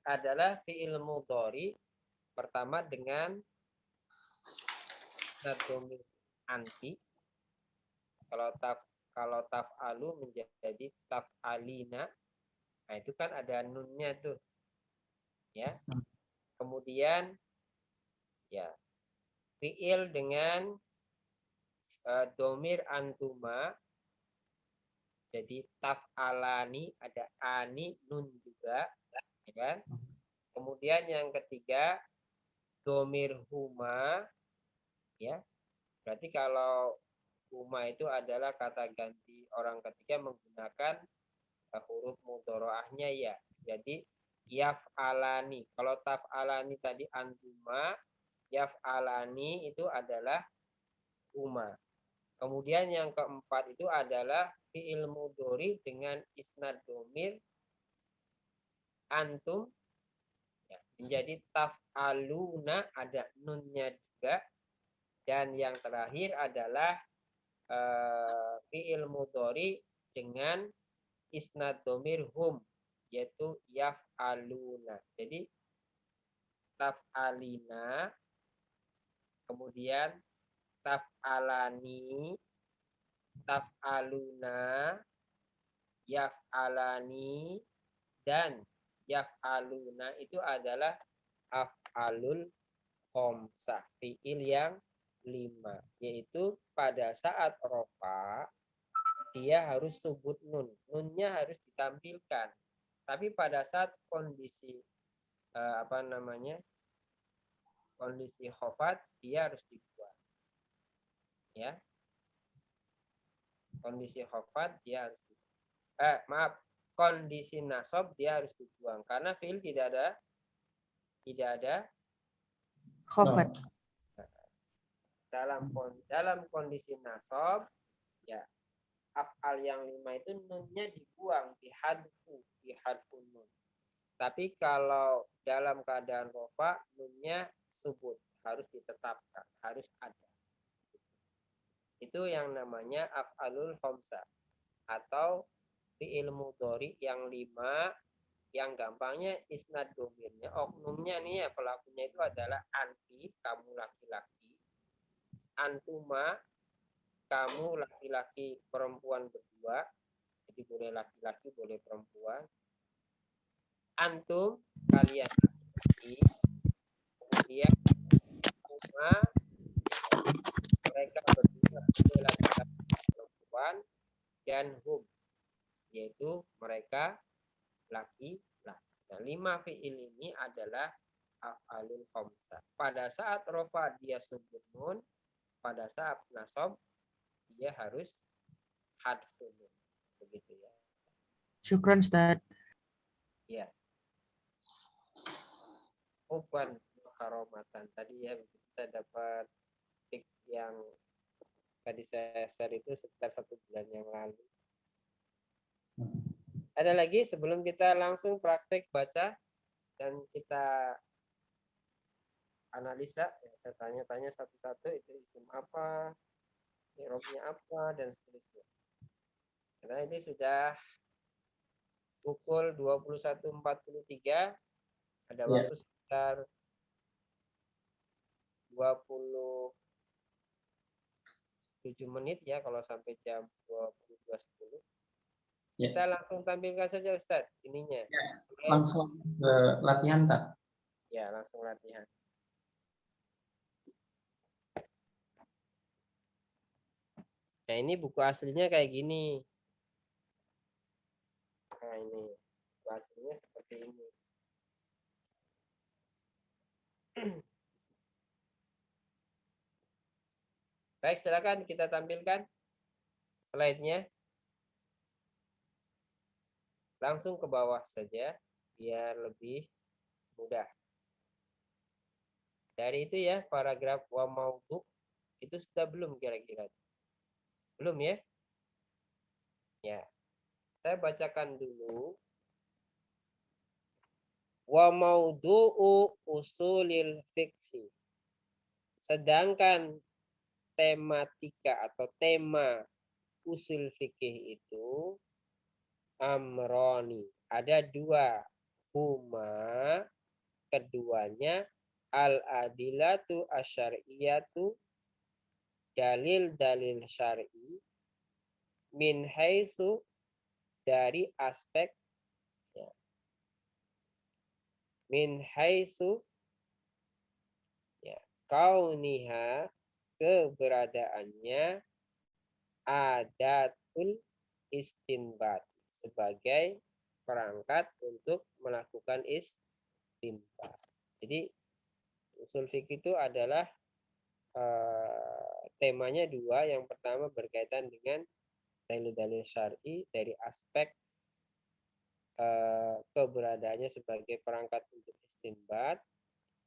adalah fi'il mudhari pertama dengan domir anti. Kalau taf'alu menjadi taf'alina. Nah, itu kan ada nunnya tuh. Ya. Kemudian ya, fi'il dengan domir antuma, jadi taf'alani, ada ani, nun juga, ya kan? Kemudian yang ketiga domir huma, ya. Berarti kalau huma itu adalah kata ganti orang ketiga menggunakan huruf mudhoroahnya ya. Jadi yaf'alani. Kalau taf'alani tadi antuma, yaf'alani itu adalah huma. Kemudian yang keempat itu adalah fi'il mudhari dengan isnad domir antum, ya, menjadi taf'aluna, ada nunnya juga. Dan yang terakhir adalah fi'il mudhari dengan isnad domir hum, yaitu yaf'aluna. Jadi taf'alina, kemudian taf'alani, taf'aluna, yaf'alani, dan yaf'aluna itu adalah af'alul khamsah, fi'il yang 5, yaitu pada saat rofa dia harus subut nun, nunnya harus ditampilkan. Tapi pada saat kondisi kondisi khofat, dia harus dibuang. Ya, kondisi khofat dia harus dibuang. Kondisi nasab dia harus dibuang karena fi'il tidak ada Khofat. Dalam kondisi nasab, ya, af'al yang 5 itu nunnya dibuang, dihadfu nun. Tapi kalau dalam keadaan rofa, nunnya subut, harus ditetapkan, harus ada. Itu yang namanya af'alul khamsah atau fi'il mudhari yang 5, yang gampangnya isnad domirnya, oknumnya nih ya, pelakunya itu adalah anti, kamu laki-laki, antuma, kamu laki-laki perempuan berdua, jadi boleh laki-laki boleh perempuan, antum kalian laki-laki, kemudian antuma mereka berdua boleh laki-laki perempuan, dan hum yaitu mereka laki-laki. Nah, 5 fi'il ini adalah af'alul khamsah. Pada saat rofa dia subut nun, pada saat nasab dia harus hadfun. Begitu ya. Syukran, Ustaz. Ya. Hubban karomatan. Tadi ya saya dapat pik yang tadi saya share itu sekitar 1 bulan yang lalu. Ada lagi sebelum kita langsung praktek baca dan kita analisa, ya, saya tanya-tanya satu-satu, itu isim apa, i'rabnya apa, dan seterusnya. Karena ini sudah pukul 21.43, ada waktu sekitar 27 menit ya kalau sampai jam 22.10. Kita langsung tampilkan saja Ustadz ininya. Ya, langsung latihan tak? Ya, langsung latihan. Nah, ini buku aslinya kayak gini. Nah, ini buku aslinya seperti ini. Baik, silakan kita tampilkan slide-nya. Langsung ke bawah saja biar lebih mudah. Dari itu ya, paragraf wa maudhu itu sudah belum kira-kira? Belum ya? Ya. Saya bacakan dulu. Wa maudu'u usulil fiqhi. Sedangkan tematika atau tema usul fikih itu amroni. Ada dua. Huma, keduanya al-adilatu asyariyatu, dalil-dalil syar'i, min haitsu, dari aspek, ya, min haitsu, ya, kauniha, keberadaannya, adatul istinbat, sebagai perangkat untuk melakukan istinbat. Jadi usul fikih itu adalah temanya dua. Yang pertama berkaitan dengan dalil-dalil syar'i dari aspek keberadaannya sebagai perangkat untuk istinbat,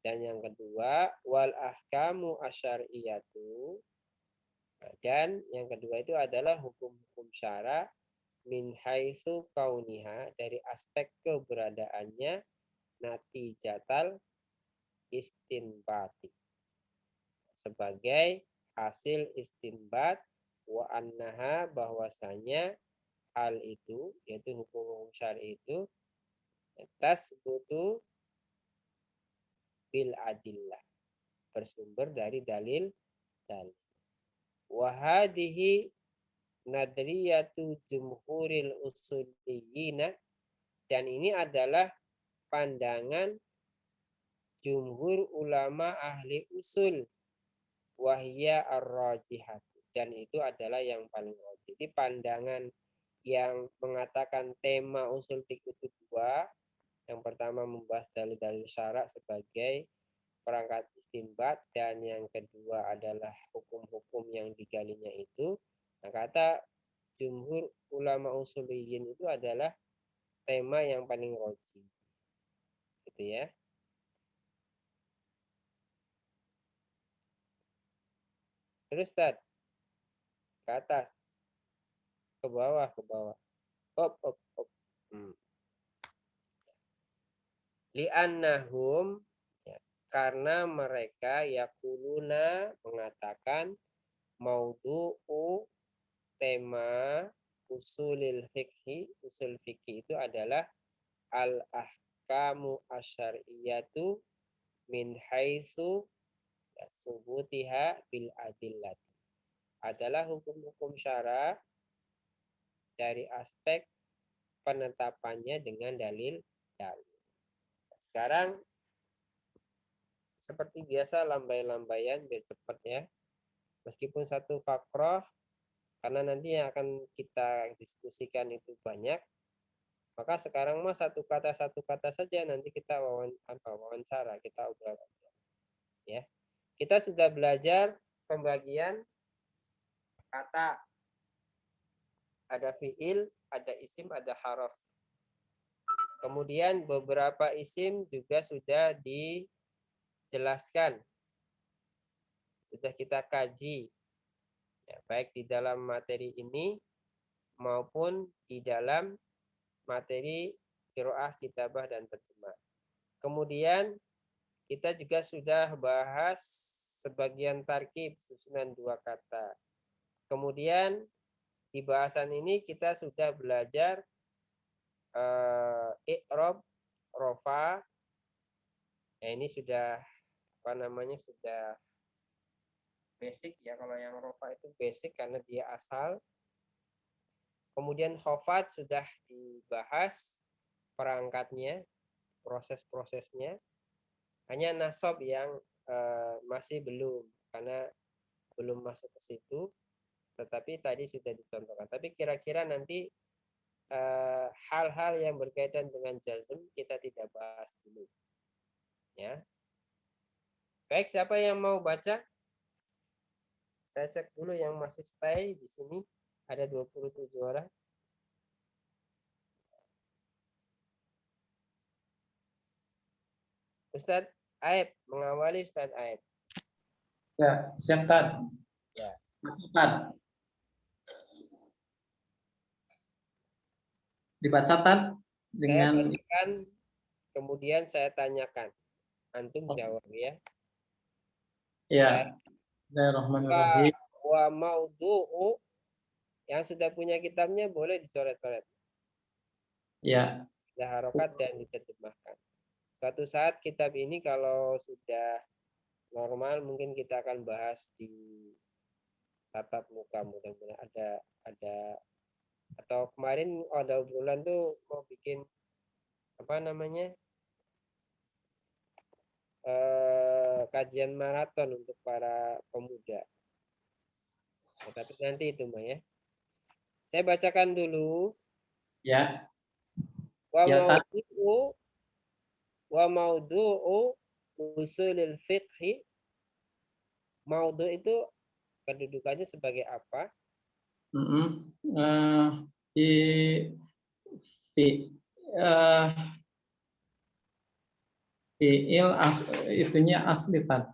dan yang kedua wal ahkamu asyariyatu, dan yang kedua itu adalah hukum-hukum syara, min haitsu kauniha, dari aspek keberadaannya, natijatal istinbati, sebagai hasil istinbat, wa annaha, bahwasanya hal itu, yaitu hukum syar'i itu, tasbutu bil adillah, bersumber dari dalil-dalil. Wa hadhihi nadriyatu jumhuril usuliyina, dan ini adalah pandangan jumhur ulama ahli usul, wahya ar-rajihat, dan itu adalah yang paling rajih. Jadi pandangan yang mengatakan tema usul fikih itu dua. Yang pertama membahas dalil-dalil syara sebagai perangkat istinbat, dan yang kedua adalah hukum-hukum yang digalinya itu. Nah, kata jumhur ulama usuliyin itu adalah tema yang paling rajih. Gitu ya. Terus Tad, ke atas, ke bawah, ke bawah. Op. Li'annahum, ya, karena mereka yakuluna, mengatakan, maudu'u, tema usulil fikhi, usul fikih itu adalah al-ahkamu asyariyatu min haitsu subutiha bil adillat, adalah hukum-hukum syara dari aspek penetapannya dengan dalil-dalil. Sekarang seperti biasa lambai-lambaian biar cepat ya. Meskipun satu fakroh, karena nanti yang akan kita diskusikan itu banyak, maka sekarang mah satu kata saja, nanti kita wawancara, kita obrol ya. Kita sudah belajar pembagian kata, ada fiil, ada isim, ada haraf. Kemudian beberapa isim juga sudah dijelaskan, sudah kita kaji, ya, baik di dalam materi ini maupun di dalam materi qiraah, kitabah, dan terjemah. Kemudian kita juga sudah bahas sebagian tarkib, susunan dua kata. Kemudian di bahasan ini kita sudah belajar i'rab, rofa. Ya, ini sudah sudah basic ya. Kalau yang rofa itu basic karena dia asal. Kemudian khofat sudah dibahas perangkatnya, proses-prosesnya. Hanya nasab yang masih belum, karena belum masuk ke situ, tetapi tadi sudah dicontohkan. Tapi kira-kira nanti hal-hal yang berkaitan dengan jazm kita tidak bahas dulu. Ya. Baik, siapa yang mau baca? Saya cek dulu yang masih stay di sini. Ada 27 orang. Ustadz Aib, mengawali Ustadz Aib. Ya, siap Tad. Ya. Tad. Dibaca Tad Saya dengan bacakan, kemudian saya tanyakan. Antum jawab ya. Ya. ya. Bismillahirrahmanirrahim. Wa maudu'u, yang sudah punya kitabnya boleh dicoret-coret. Ya. Ada harokat dan diterjemahkan. Suatu saat kitab ini kalau sudah normal mungkin kita akan bahas di tatap muka, mudah-mudahan ada atau kemarin ada obrolan tuh mau bikin apa namanya kajian maraton untuk para pemuda. Ya, tapi nanti itu mah ya. Saya bacakan dulu. Ya. Wa Ya, Tad. maudu'u usulil fiqhi. Maudu itu kedudukannya sebagai apa? Di eh, fiil itunya asli Tad.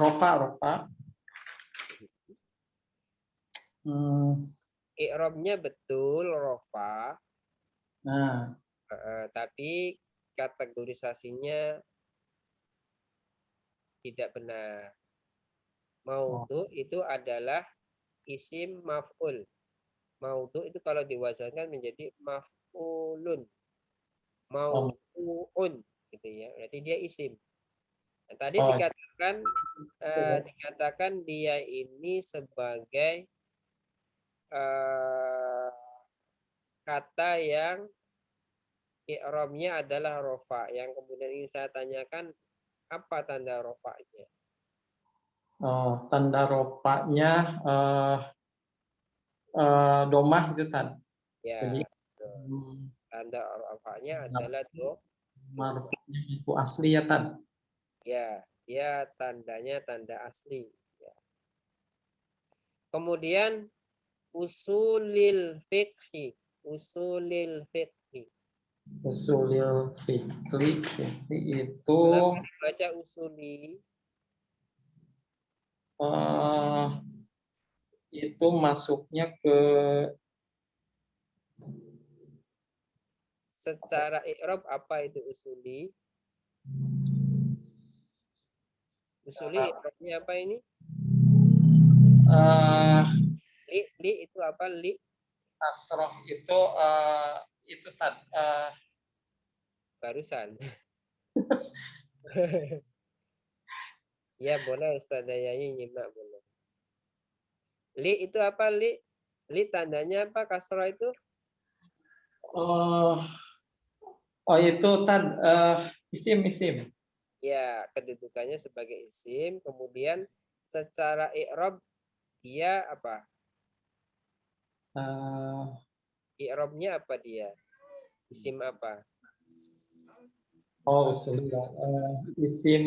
Ropa. I'rabnya betul rofa, Nah, tapi kategorisasinya tidak benar. Maudu itu adalah isim maf'ul. Maudu itu kalau diwazankan menjadi maf'ulun. Mau'un gitu ya. Berarti dia isim. Nah, tadi dikatakan dia ini sebagai kata yang i'rabnya adalah rofa. Yang kemudian ini saya tanyakan apa tanda rofanya? tanda ropanya domah itu Tad. Ya, Jadi tanda rofanya adalah domah. itu asli ya Tad. Ya, dia tandanya tanda asli. Ya. Kemudian usulil fiqhi. Usulil fiqhi. Usulil fikri itu Kenapa dibaca usuli? itu masuknya ke Secara i'rab apa itu usuli? Usuli i'rabnya apa ini? Li itu apa? Li kasroh itu Tad. barusan. Ya boleh Ustaz Dayani nyimak boleh. Li itu apa li? Li tandanya apa? Kasroh itu? Itu Tad isim. Ya, kedudukannya sebagai isim. Kemudian secara i'rab dia apa? I'rabnya apa dia? Isim apa? Usul isim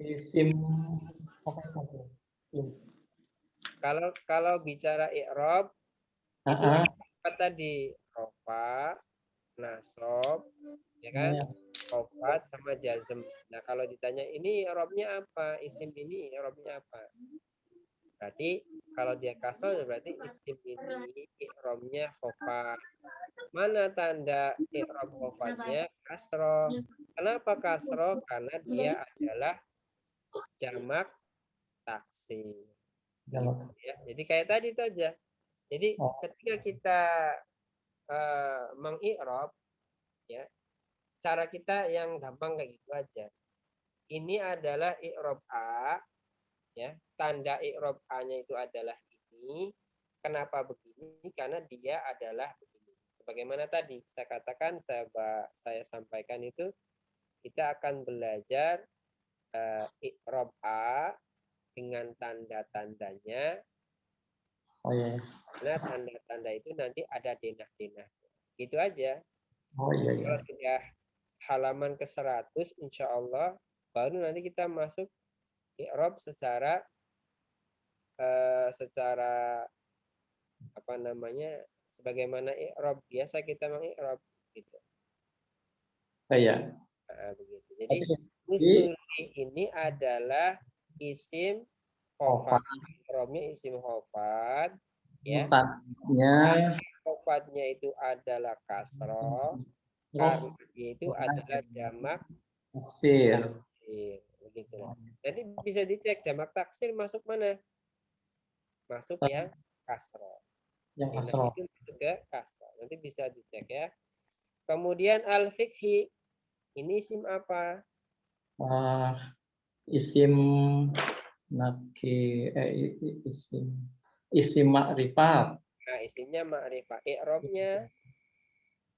isim apa itu? Isim. Kalau bicara i'rab itu apa tadi? Rofa, nasab, ya kan? Khofat sama jazm. Nah, kalau ditanya ini i'rabnya apa? Isim ini i'rabnya apa? Berarti kalau dia kasroh berarti isim ini i'rabnya khofat. Mana tanda i'rab khofatnya? Kasroh. Kenapa kasroh? Karena dia adalah jamak taksir. Gitu, ya. Jadi kayak tadi itu aja. Jadi ketika kita mengi'rab, ya, cara kita yang gampang kayak gitu aja. Ini adalah i'rab A, ya. Tanda i'rab A-nya itu adalah ini. Kenapa begini? Karena dia adalah begini. Sebagaimana tadi saya katakan, saya sampaikan itu, kita akan belajar i'rab A dengan tanda-tandanya. Karena tanda-tanda itu nanti ada denah-denah. Gitu aja. Kalau sudah halaman ke-100, insya Allah, baru nanti kita masuk i'rab secara apa namanya, sebagaimana i'rab biasa kita mengi'rab gitu. Begitu. Jadi usuli ini adalah isim khofat. I'rabnya isim khofat. Ya. Mutanya Khofatnya itu adalah kasroh. Harfnya itu adalah jamak taksir. taksir. Begitu. Nanti bisa dicek jamak taksir masuk mana? Masuk yang kasroh. Yang Nah, kasroh. itu masuk ke kasroh. Nanti bisa dicek ya. Kemudian al-fiqhi. Ini isim apa? Isim isim ma'rifat. Nah, isimnya ma'rifah. I'rabnya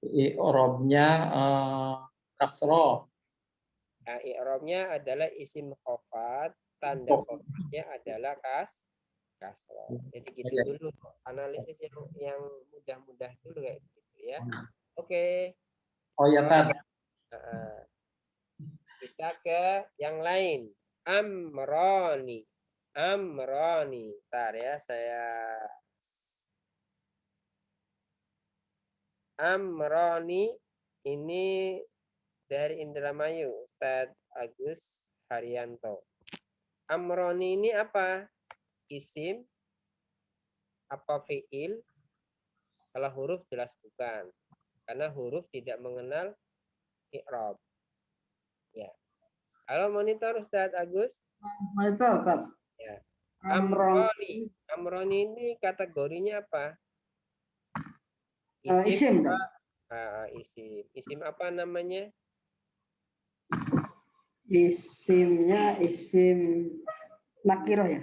I'rabnya kasroh. nah, i'rabnya adalah isim khofat, tanda khofatnya adalah kasroh. Jadi gitu dulu analisis yang mudah-mudah dulu kayak gitu ya. Oke. Oh ya kan. Kita ke yang lain. Amroni. Amroni. Bentar ya, saya Amroni ini dari Indramayu, Ustadz Agus Haryanto. Amroni ini apa? Isim, apa fi'il? Kalau huruf jelas bukan. Karena huruf tidak mengenal i'rab. Ya. Halo monitor Ustadz Agus. Monitor, Ustaz. Ya. Amroni. Amroni ini kategorinya apa? Isim. Isim. Isim apa namanya? Isimnya isim nakiro ya.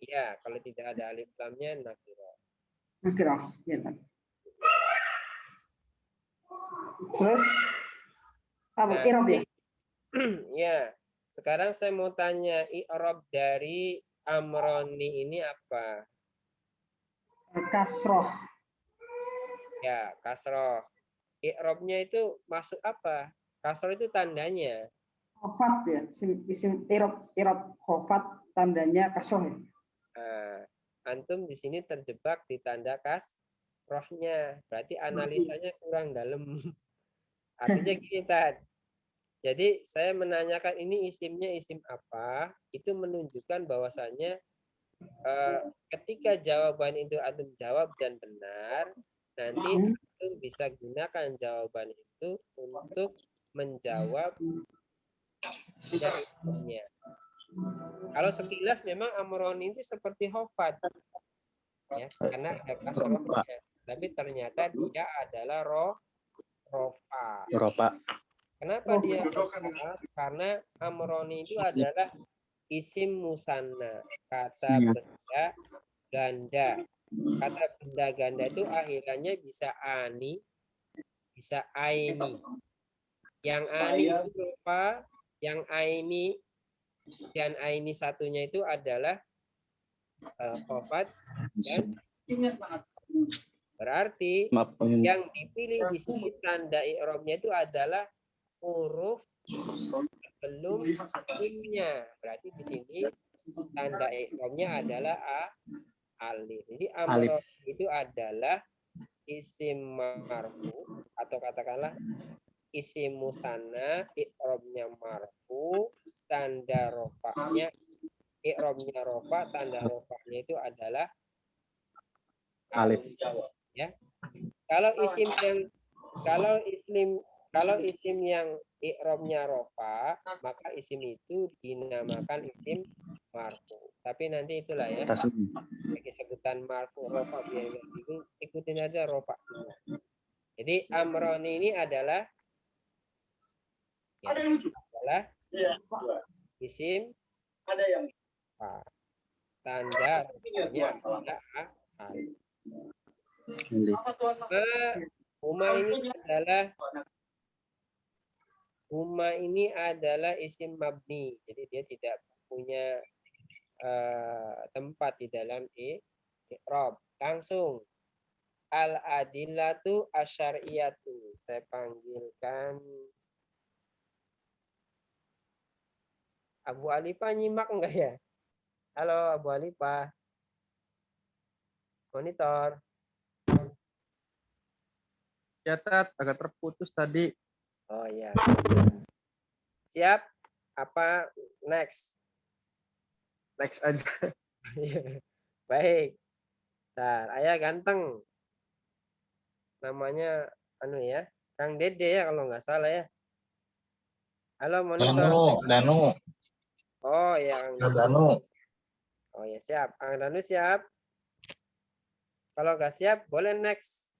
Iya, kalau tidak ada alif lamnya nakiro. Nakiro, ya kan. Terus apa? Nah, I'rab ya? ya. Sekarang saya mau tanya i'rab dari Amroni ini apa? Kasroh. Ya, kasroh. I'rabnya itu masuk apa? Kasroh itu tandanya. Khofat ya. Isim i'rab khofat tandanya kasroh ya. Nah, antum di sini terjebak di tanda kasrohnya. Berarti analisanya kurang dalam. Artinya gini, Tad. Jadi saya menanyakan ini isimnya isim apa, itu menunjukkan bahwasannya ketika jawaban itu antum jawab dan benar, nanti antum bisa gunakan jawaban itu untuk menjawab dari isimnya. Kalau sekilas memang Amroni itu seperti Hofat, ya, karena ada kasrohnya. Tapi ternyata dia adalah rofa. Kenapa dia rofa? Karena Amroni itu adalah isim musanna, kata benda ganda. Kata benda ganda itu akhirannya bisa ani, bisa aini. Yang ani itu apa? Yang aini dan aini satunya itu adalah khofat dan berarti yang dipilih di sini tanda i'rabnya itu adalah huruf sebelum isimnya. Berarti di sini tanda i'rabnya adalah alif. Jadi amro itu adalah isim marfu atau katakanlah isim musanna, i'rabnya marfu, tanda rofa'nya i'rabnya rofa, tanda rofa'nya itu adalah alif. Ya. Kalau isim yang i'rabnya rofa, maka isim itu dinamakan isim marfu. Tapi nanti itulah ya. Pakai sebutan marfu rofa biar nggak bingung, ikutin aja rofa. Jadi amroni ini adalah isim tanda rofanya adalah alif. Huma ini adalah isim mabni. Jadi dia tidak punya tempat di dalam i'rab. Langsung al-adillatu asyariyatu. Saya panggilkan Abu Alifah, nyimak enggak ya? Halo Abu Alifah. Monitor. Ya, Tat, agak terputus tadi. Oh ya. Siap? Apa Next. Next aja. Baik. Nah, ayah ganteng. Namanya anu ya, Kang Dede ya kalau nggak salah ya. Halo monitor. Danu. Oh ya Kang Dede. Danu. Oh ya siap. Kang Danu siap. Kalau nggak siap boleh next.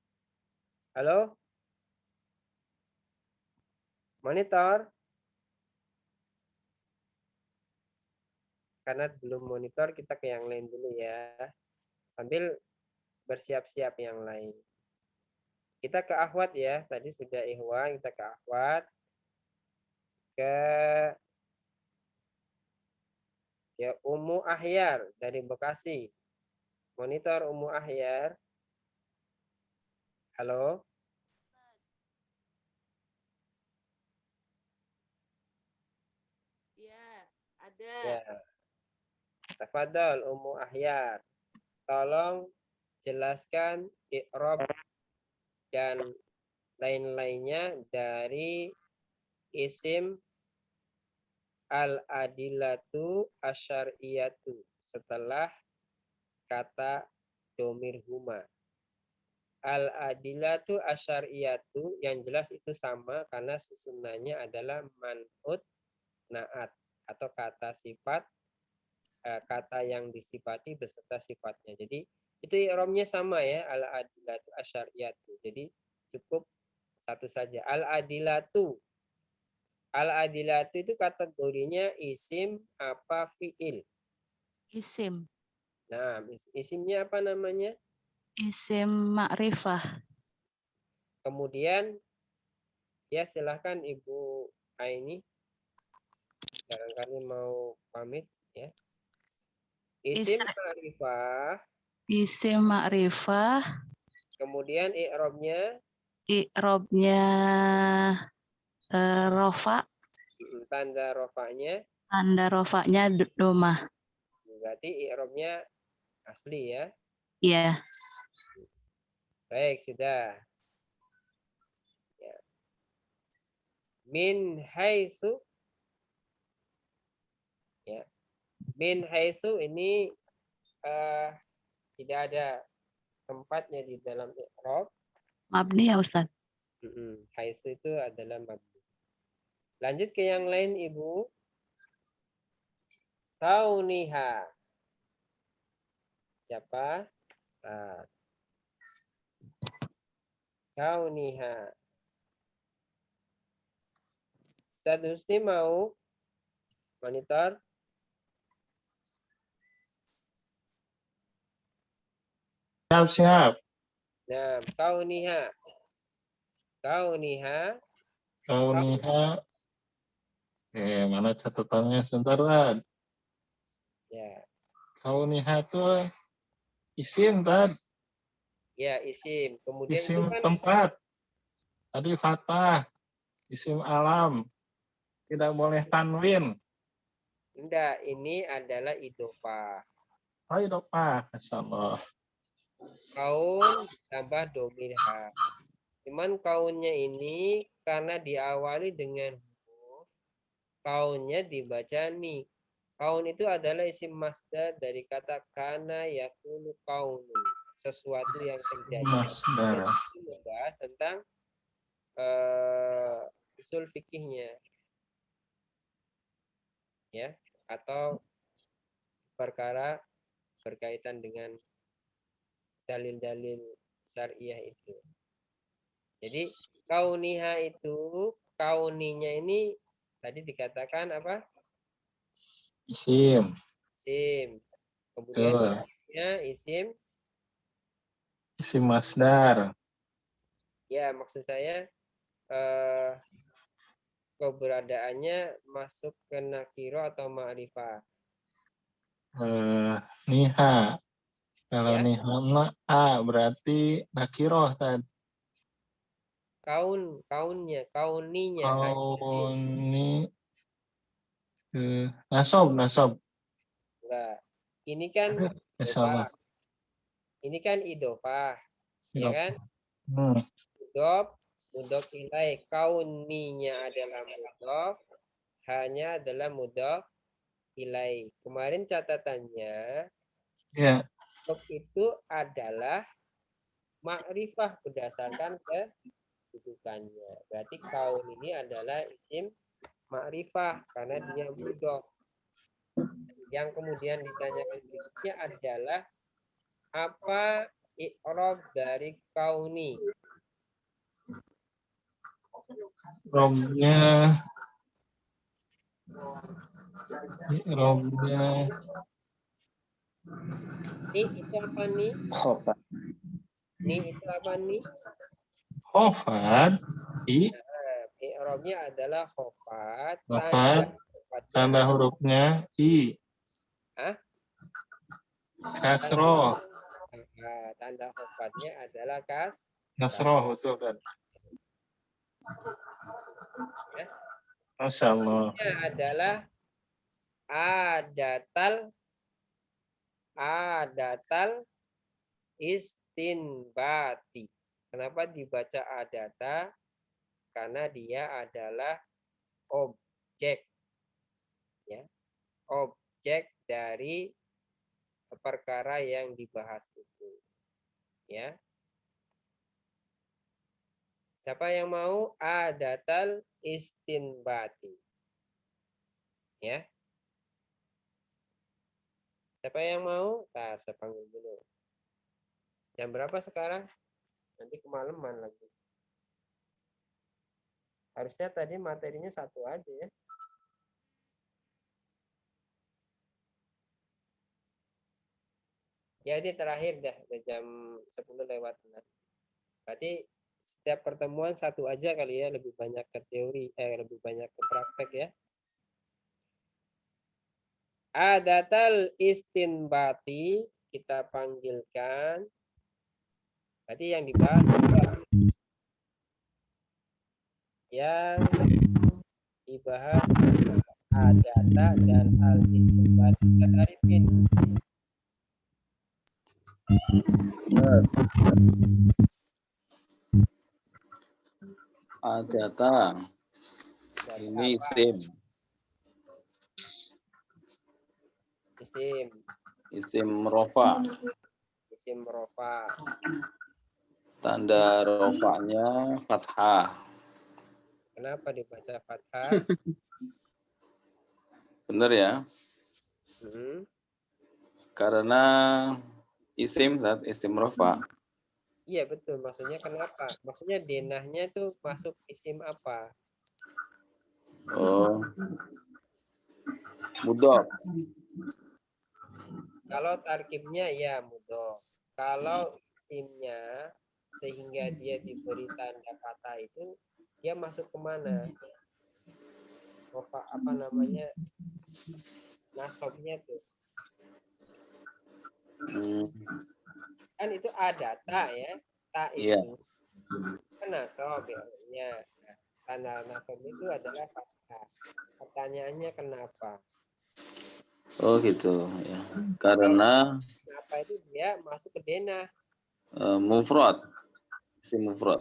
Halo. Monitor. Karena belum monitor kita ke yang lain dulu ya. Sambil bersiap-siap yang lain. Kita ke akhwat ya. Tadi sudah ikhwan, kita ke akhwat. Ke ya Umu Ahyar dari Bekasi. Monitor Umu Ahyar. Halo. Ya, ada. Ya. Tafadhol Umu Ahyar. Tolong jelaskan i'rab dan lain-lainnya dari isim al-adilatu asyariyatu setelah kata domir huma. Al-adilatu asyariyatu yang jelas itu sama karena susunannya adalah man'ut na'at atau kata sifat, kata yang disifati beserta sifatnya. Jadi itu i'rabnya sama ya, al-adilatu asyariyatu. Jadi cukup satu saja. Al-adilatu. Al-adilatu itu kategorinya isim apa fi'il. Isim. Nah, isimnya apa namanya? Isim ma'rifah. Kemudian ya silahkan Ibu Aini. Barangkali mau pamit ya. Isim ma'rifah. Isim ma'rifah. Kemudian i'rabnya I'rabnya rofa. tanda rofanya. Tanda rofanya domah. Berarti i'rabnya asli ya. Iya. Baik, sudah. Ya. Min haitsu ya. Min haitsu ini tidak ada tempatnya di dalam i'rab. Mabni ya Ustaz. Haitsu itu adalah mabni. Lanjut ke yang lain Ibu. Kauniha. Siapa? Kauniha. Ustaz Husni mau monitor? Siap. Nah, kauniha. Kauniha. Mana catatannya sebentar, Tad. Ya. Kauniha itu isim, Tad. Ya, isim. Kemudian Isim itu kan tempat. Tadi fatah. Isim alam. Tidak boleh tanwin. enggak, ini adalah idofah. Oh, idofah. Masyaallah. Kaun tambah domir ha. Cuman kaunnya ini karena diawali dengan huruf, kaunnya dibaca ni. Kaun itu adalah isim masdar dari kata kana yakunu kaunun. Sesuatu yang terjadi. Masdar. Itu membahas tentang usul fikihnya. Ya, atau perkara berkaitan dengan dalil-dalil syariah itu. Jadi kauniha itu, kauninya ini tadi dikatakan apa? Isim. Isim. Kemudian isim. Isim masdar. Ya, maksud saya keberadaannya masuk ke nakiro atau ma'rifah. Niha. Kalau Ya. niha berarti nakiroh tadi. Kauninya. Kauni nasob. Enggak. Ini kan idofah. Ini kan idofah. Ya kan? Mudhof ilaih. Kauninya adalah mudhof. Hanya adalah mudhof ilai. Kemarin catatannya Ya. mudhof itu adalah ma'rifah berdasarkan kedudukannya. Berarti kaun ini adalah isim ma'rifah karena dia mudhof. Yang kemudian ditanyakan berikutnya adalah apa i'rab dari kauni? Robnya Ni itu apa nih? Khofat. Ni itu apa nih? khofat i Nah, i'rabnya adalah khofat. khofat tanda hurufnya i Hah? kasroh Nah, tanda khofatnya adalah nasroh, betul kan? Ya. Masya Allah. Ini adalah adatal istinbati. Kenapa dibaca adata? Karena dia adalah objek, ya, objek dari perkara yang dibahas itu, ya. Siapa yang mau adatal istinbati? Ya. Siapa yang mau? Saya panggil dulu. Jam berapa sekarang? Nanti kemalaman lagi. Harusnya tadi materinya satu aja ya. Ya ini terakhir dah jam 10 lewat. Berarti setiap pertemuan satu aja kali ya, lebih banyak ke teori, lebih banyak ke praktek ya. Adatal istinbati kita panggilkan. Berarti yang dibahas adata dan al-istinbati. Kita tarifin. Adata. Ini isim. Isim rofa. Isim rofa. Tanda rofanya fathah. Kenapa dibaca fathah? Benar ya? Karena isim rofa. Iya betul. Maksudnya kenapa? Maksudnya denahnya tuh masuk isim apa? Oh, mudhof. Kalau tarkibnya ya mudhof. Kalau isimnya sehingga dia diberi tanda kata itu, dia masuk kemana? Apa namanya? Nasobnya tuh. Kan itu adata ya. Ta itu. Kan nasob ya. Tanda nasob itu adalah fathah. Pertanyaannya kenapa? Oh gitu ya. Karena kenapa itu dia masuk ke denah? mufrad. Isim mufrad.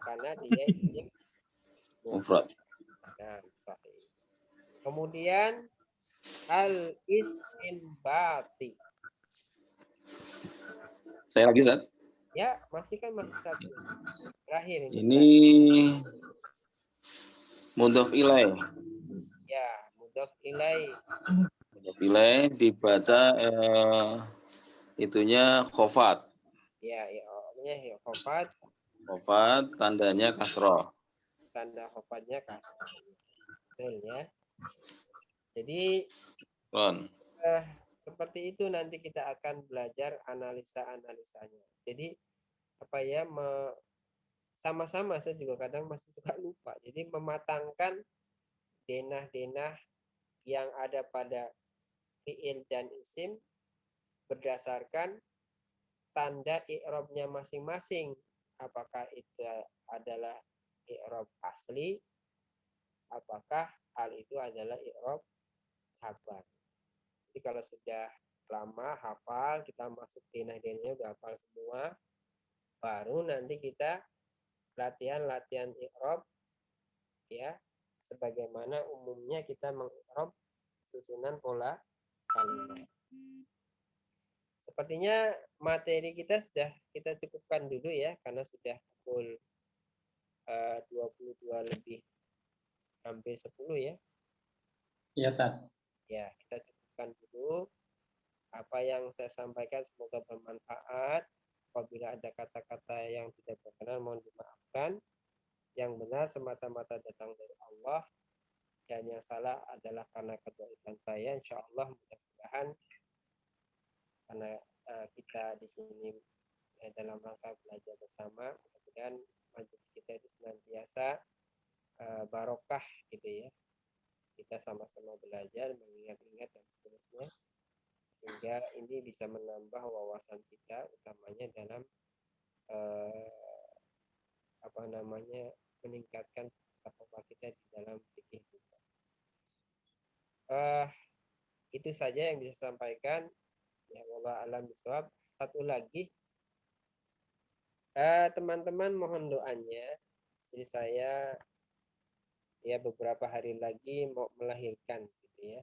Karena dia isim Mufrad. Nah, kemudian al-istinbati. Saya lagi, Zat. Ya, masih satu. Terakhir ini. Ini mudhof ilai. Ya, mudhof ilai. Mudhof ilai dibaca itunya khofat. Ya, khofat. Khofat tandanya kasroh. Tanda khofatnya kasroh. Betul ya. Jadi seperti itu nanti kita akan belajar analisa-analisanya. Jadi apa ya, sama-sama saya juga kadang masih suka lupa. Jadi mematangkan denah-denah yang ada pada fi'il dan isim berdasarkan tanda i'rabnya masing-masing. Apakah itu adalah i'rab asli, apakah hal itu adalah i'rab sabar. Jadi kalau sudah lama hafal, kita masuk denah-denahnya udah hafal semua, baru nanti kita latihan i'rab ya, sebagaimana umumnya kita mengi'rab susunan pola kalimat. Sepertinya materi kita sudah kita cukupkan dulu ya, karena sudah pukul 22 lebih hampir 10 ya. Iya, Tad. Ya, kita cukupkan dulu. Apa yang saya sampaikan semoga bermanfaat. Apabila ada kata-kata yang tidak berkenan mohon dimaafkan. Yang benar semata-mata datang dari Allah. Dan yang salah adalah karena kedoliman saya. Insya Allah mudah-mudahan karena kita di sini dalam rangka belajar bersama, mudah-mudahan majelis kita itu senantiasa barokah gitu ya. Kita sama-sama belajar, mengingat-ingat dan seterusnya, sehingga ini bisa menambah wawasan kita, utamanya dalam meningkatkan falsafah kita di dalam fikih kita. Itu saja yang bisa saya sampaikan. Ya, wallahu a'lam bishawab. Satu lagi, teman-teman mohon doanya. Istri saya ya beberapa hari lagi mau melahirkan gitu ya.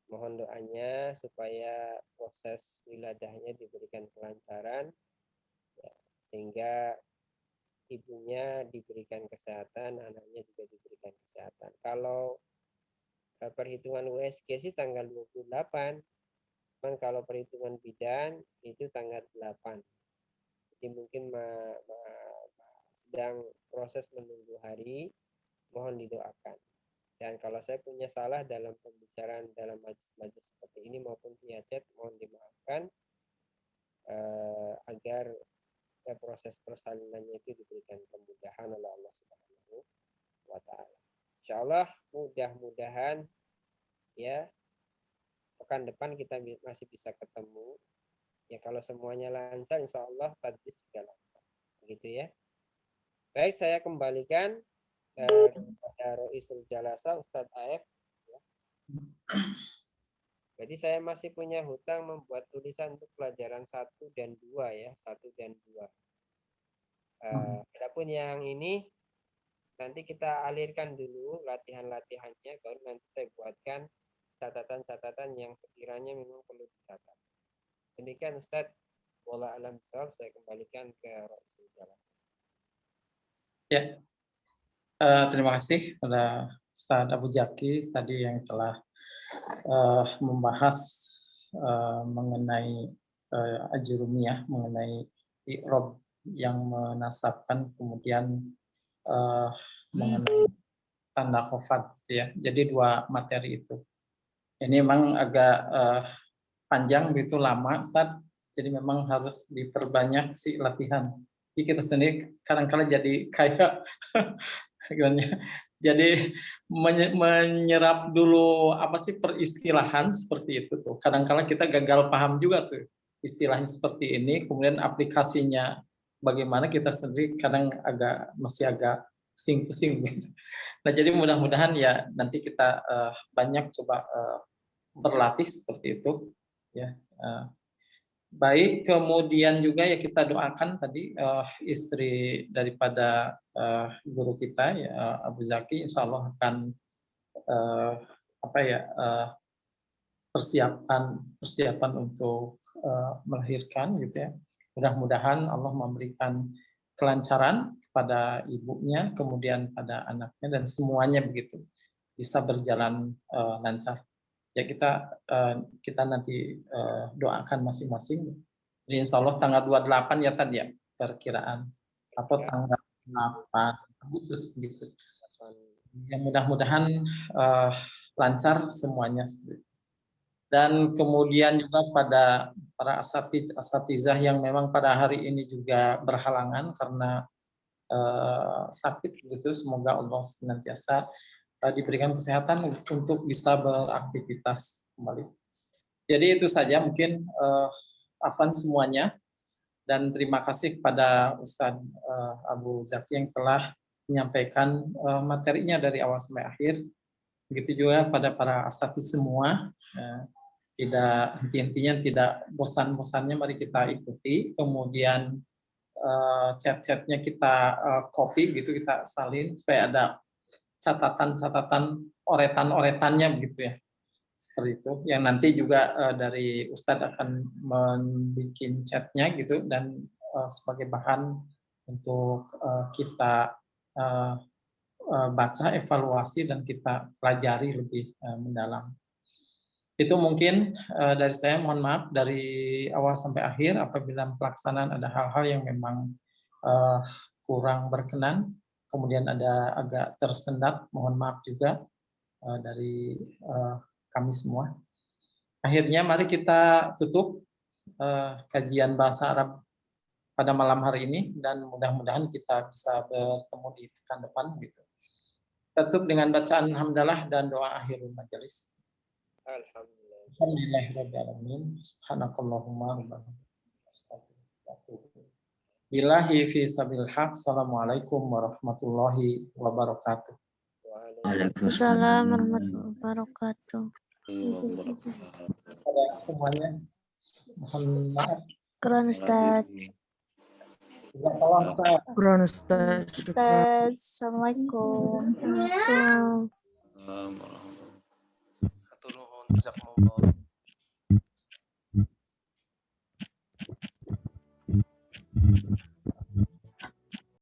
Mohon doanya supaya proses wiladahnya diberikan kelancaran ya, sehingga ibunya diberikan kesehatan, anaknya juga diberikan kesehatan. Kalau perhitungan USG sih tanggal 28, cuman kalau perhitungan bidan itu tanggal 8. Jadi mungkin sedang proses menunggu hari. Mohon didoakan. Dan kalau saya punya salah dalam pembicaraan dalam majelis seperti ini maupun via chat, mohon dimaafkan agar proses persalinannya itu diberikan kemudahan oleh Allah Subhanahu wa Ta'ala. Insyaallah mudah-mudahan ya pekan depan kita masih bisa ketemu. Ya kalau semuanya lancar, insyaallah tadris juga lancar. Begitu ya. Baik, saya kembalikan kepada Roisul Jalasa Ustadz AF ya. Jadi saya masih punya hutang membuat tulisan untuk pelajaran 1 dan 2 ya, 1 dan 2. Adapun yang ini nanti kita alirkan dulu latihan-latihannya, baru nanti saya buatkan catatan-catatan yang sekiranya memang perlu dicatat. Demikian Ustadz, wallahu a'lam bishawab, saya kembalikan ke Roisul Jalasa. Ya. Terima kasih pada Ustadz Abu Zaki tadi yang telah membahas mengenai ajurumiyah, mengenai i'rab yang menasabkan, kemudian mengenai tanda khafat ya. Jadi 2 materi itu. Ini memang agak panjang begitu, lama Ustadz. Jadi memang harus diperbanyak sih latihan. Jadi kita sendiri kadang-kadang jadi kayak jadi menyerap dulu apa sih peristilahan seperti itu tuh. Kadang-kadang kita gagal paham juga tuh istilahnya seperti ini, kemudian aplikasinya bagaimana kita sendiri kadang masih agak pusing-pusing gitu. Nah, jadi mudah-mudahan ya nanti kita banyak coba berlatih seperti itu ya. Baik, kemudian juga ya kita doakan tadi istri daripada guru kita ya Abu Zaki, insya Allah akan persiapan untuk melahirkan gitu ya. Mudah-mudahan Allah memberikan kelancaran kepada ibunya, kemudian pada anaknya, dan semuanya begitu bisa berjalan lancar. Ya kita nanti doakan masing-masing. Jadi insya Allah tanggal 28 ya tadi ya perkiraan, atau tanggal 8 Agustus begitu. Yang mudah-mudahan lancar semuanya. Dan kemudian juga pada para asatizah yang memang pada hari ini juga berhalangan karena sakit gitu, semoga Allah senantiasa diberikan kesehatan untuk bisa beraktivitas kembali. Jadi itu saja mungkin Afan semuanya, dan terima kasih kepada Ustadz Abu Zaki yang telah menyampaikan materinya dari awal sampai akhir. Begitu juga pada para asatiz semua, tidak intinya tidak bosan-bosannya mari kita ikuti, kemudian chat-chatnya kita copy gitu, kita salin supaya ada catatan-catatan oretan-oretannya begitu ya, seperti itu. Yang nanti juga dari Ustadz akan membuat chatnya gitu dan sebagai bahan untuk kita baca, evaluasi dan kita pelajari lebih mendalam. Itu mungkin dari saya, mohon maaf dari awal sampai akhir apabila pelaksanaan ada hal-hal yang memang kurang berkenan, kemudian ada agak tersendat, mohon maaf juga dari kami semua. Akhirnya mari kita tutup kajian bahasa Arab pada malam hari ini dan mudah-mudahan kita bisa bertemu di pekan depan gitu. Kita tutup dengan bacaan hamdalah dan doa akhirul majelis. Alhamdulillah. Alhamdulillahirrahmanirrahim. Subhanakallahumma wa bihamdika. Billahi fi sabil haq. Assalamualaikum warahmatullahi wabarakatuh. Waalaikumsalam warahmatullahi wabarakatuh. Pada semuanya, mohon maaf. Keren Ustaz. Jazakallah Ustaz. Keren Ustaz. Ustaz, Assalamualaikum. Assalamualaikum. Warahmatullahi wabarakatuh. Hatur nuhun, jazakumullah.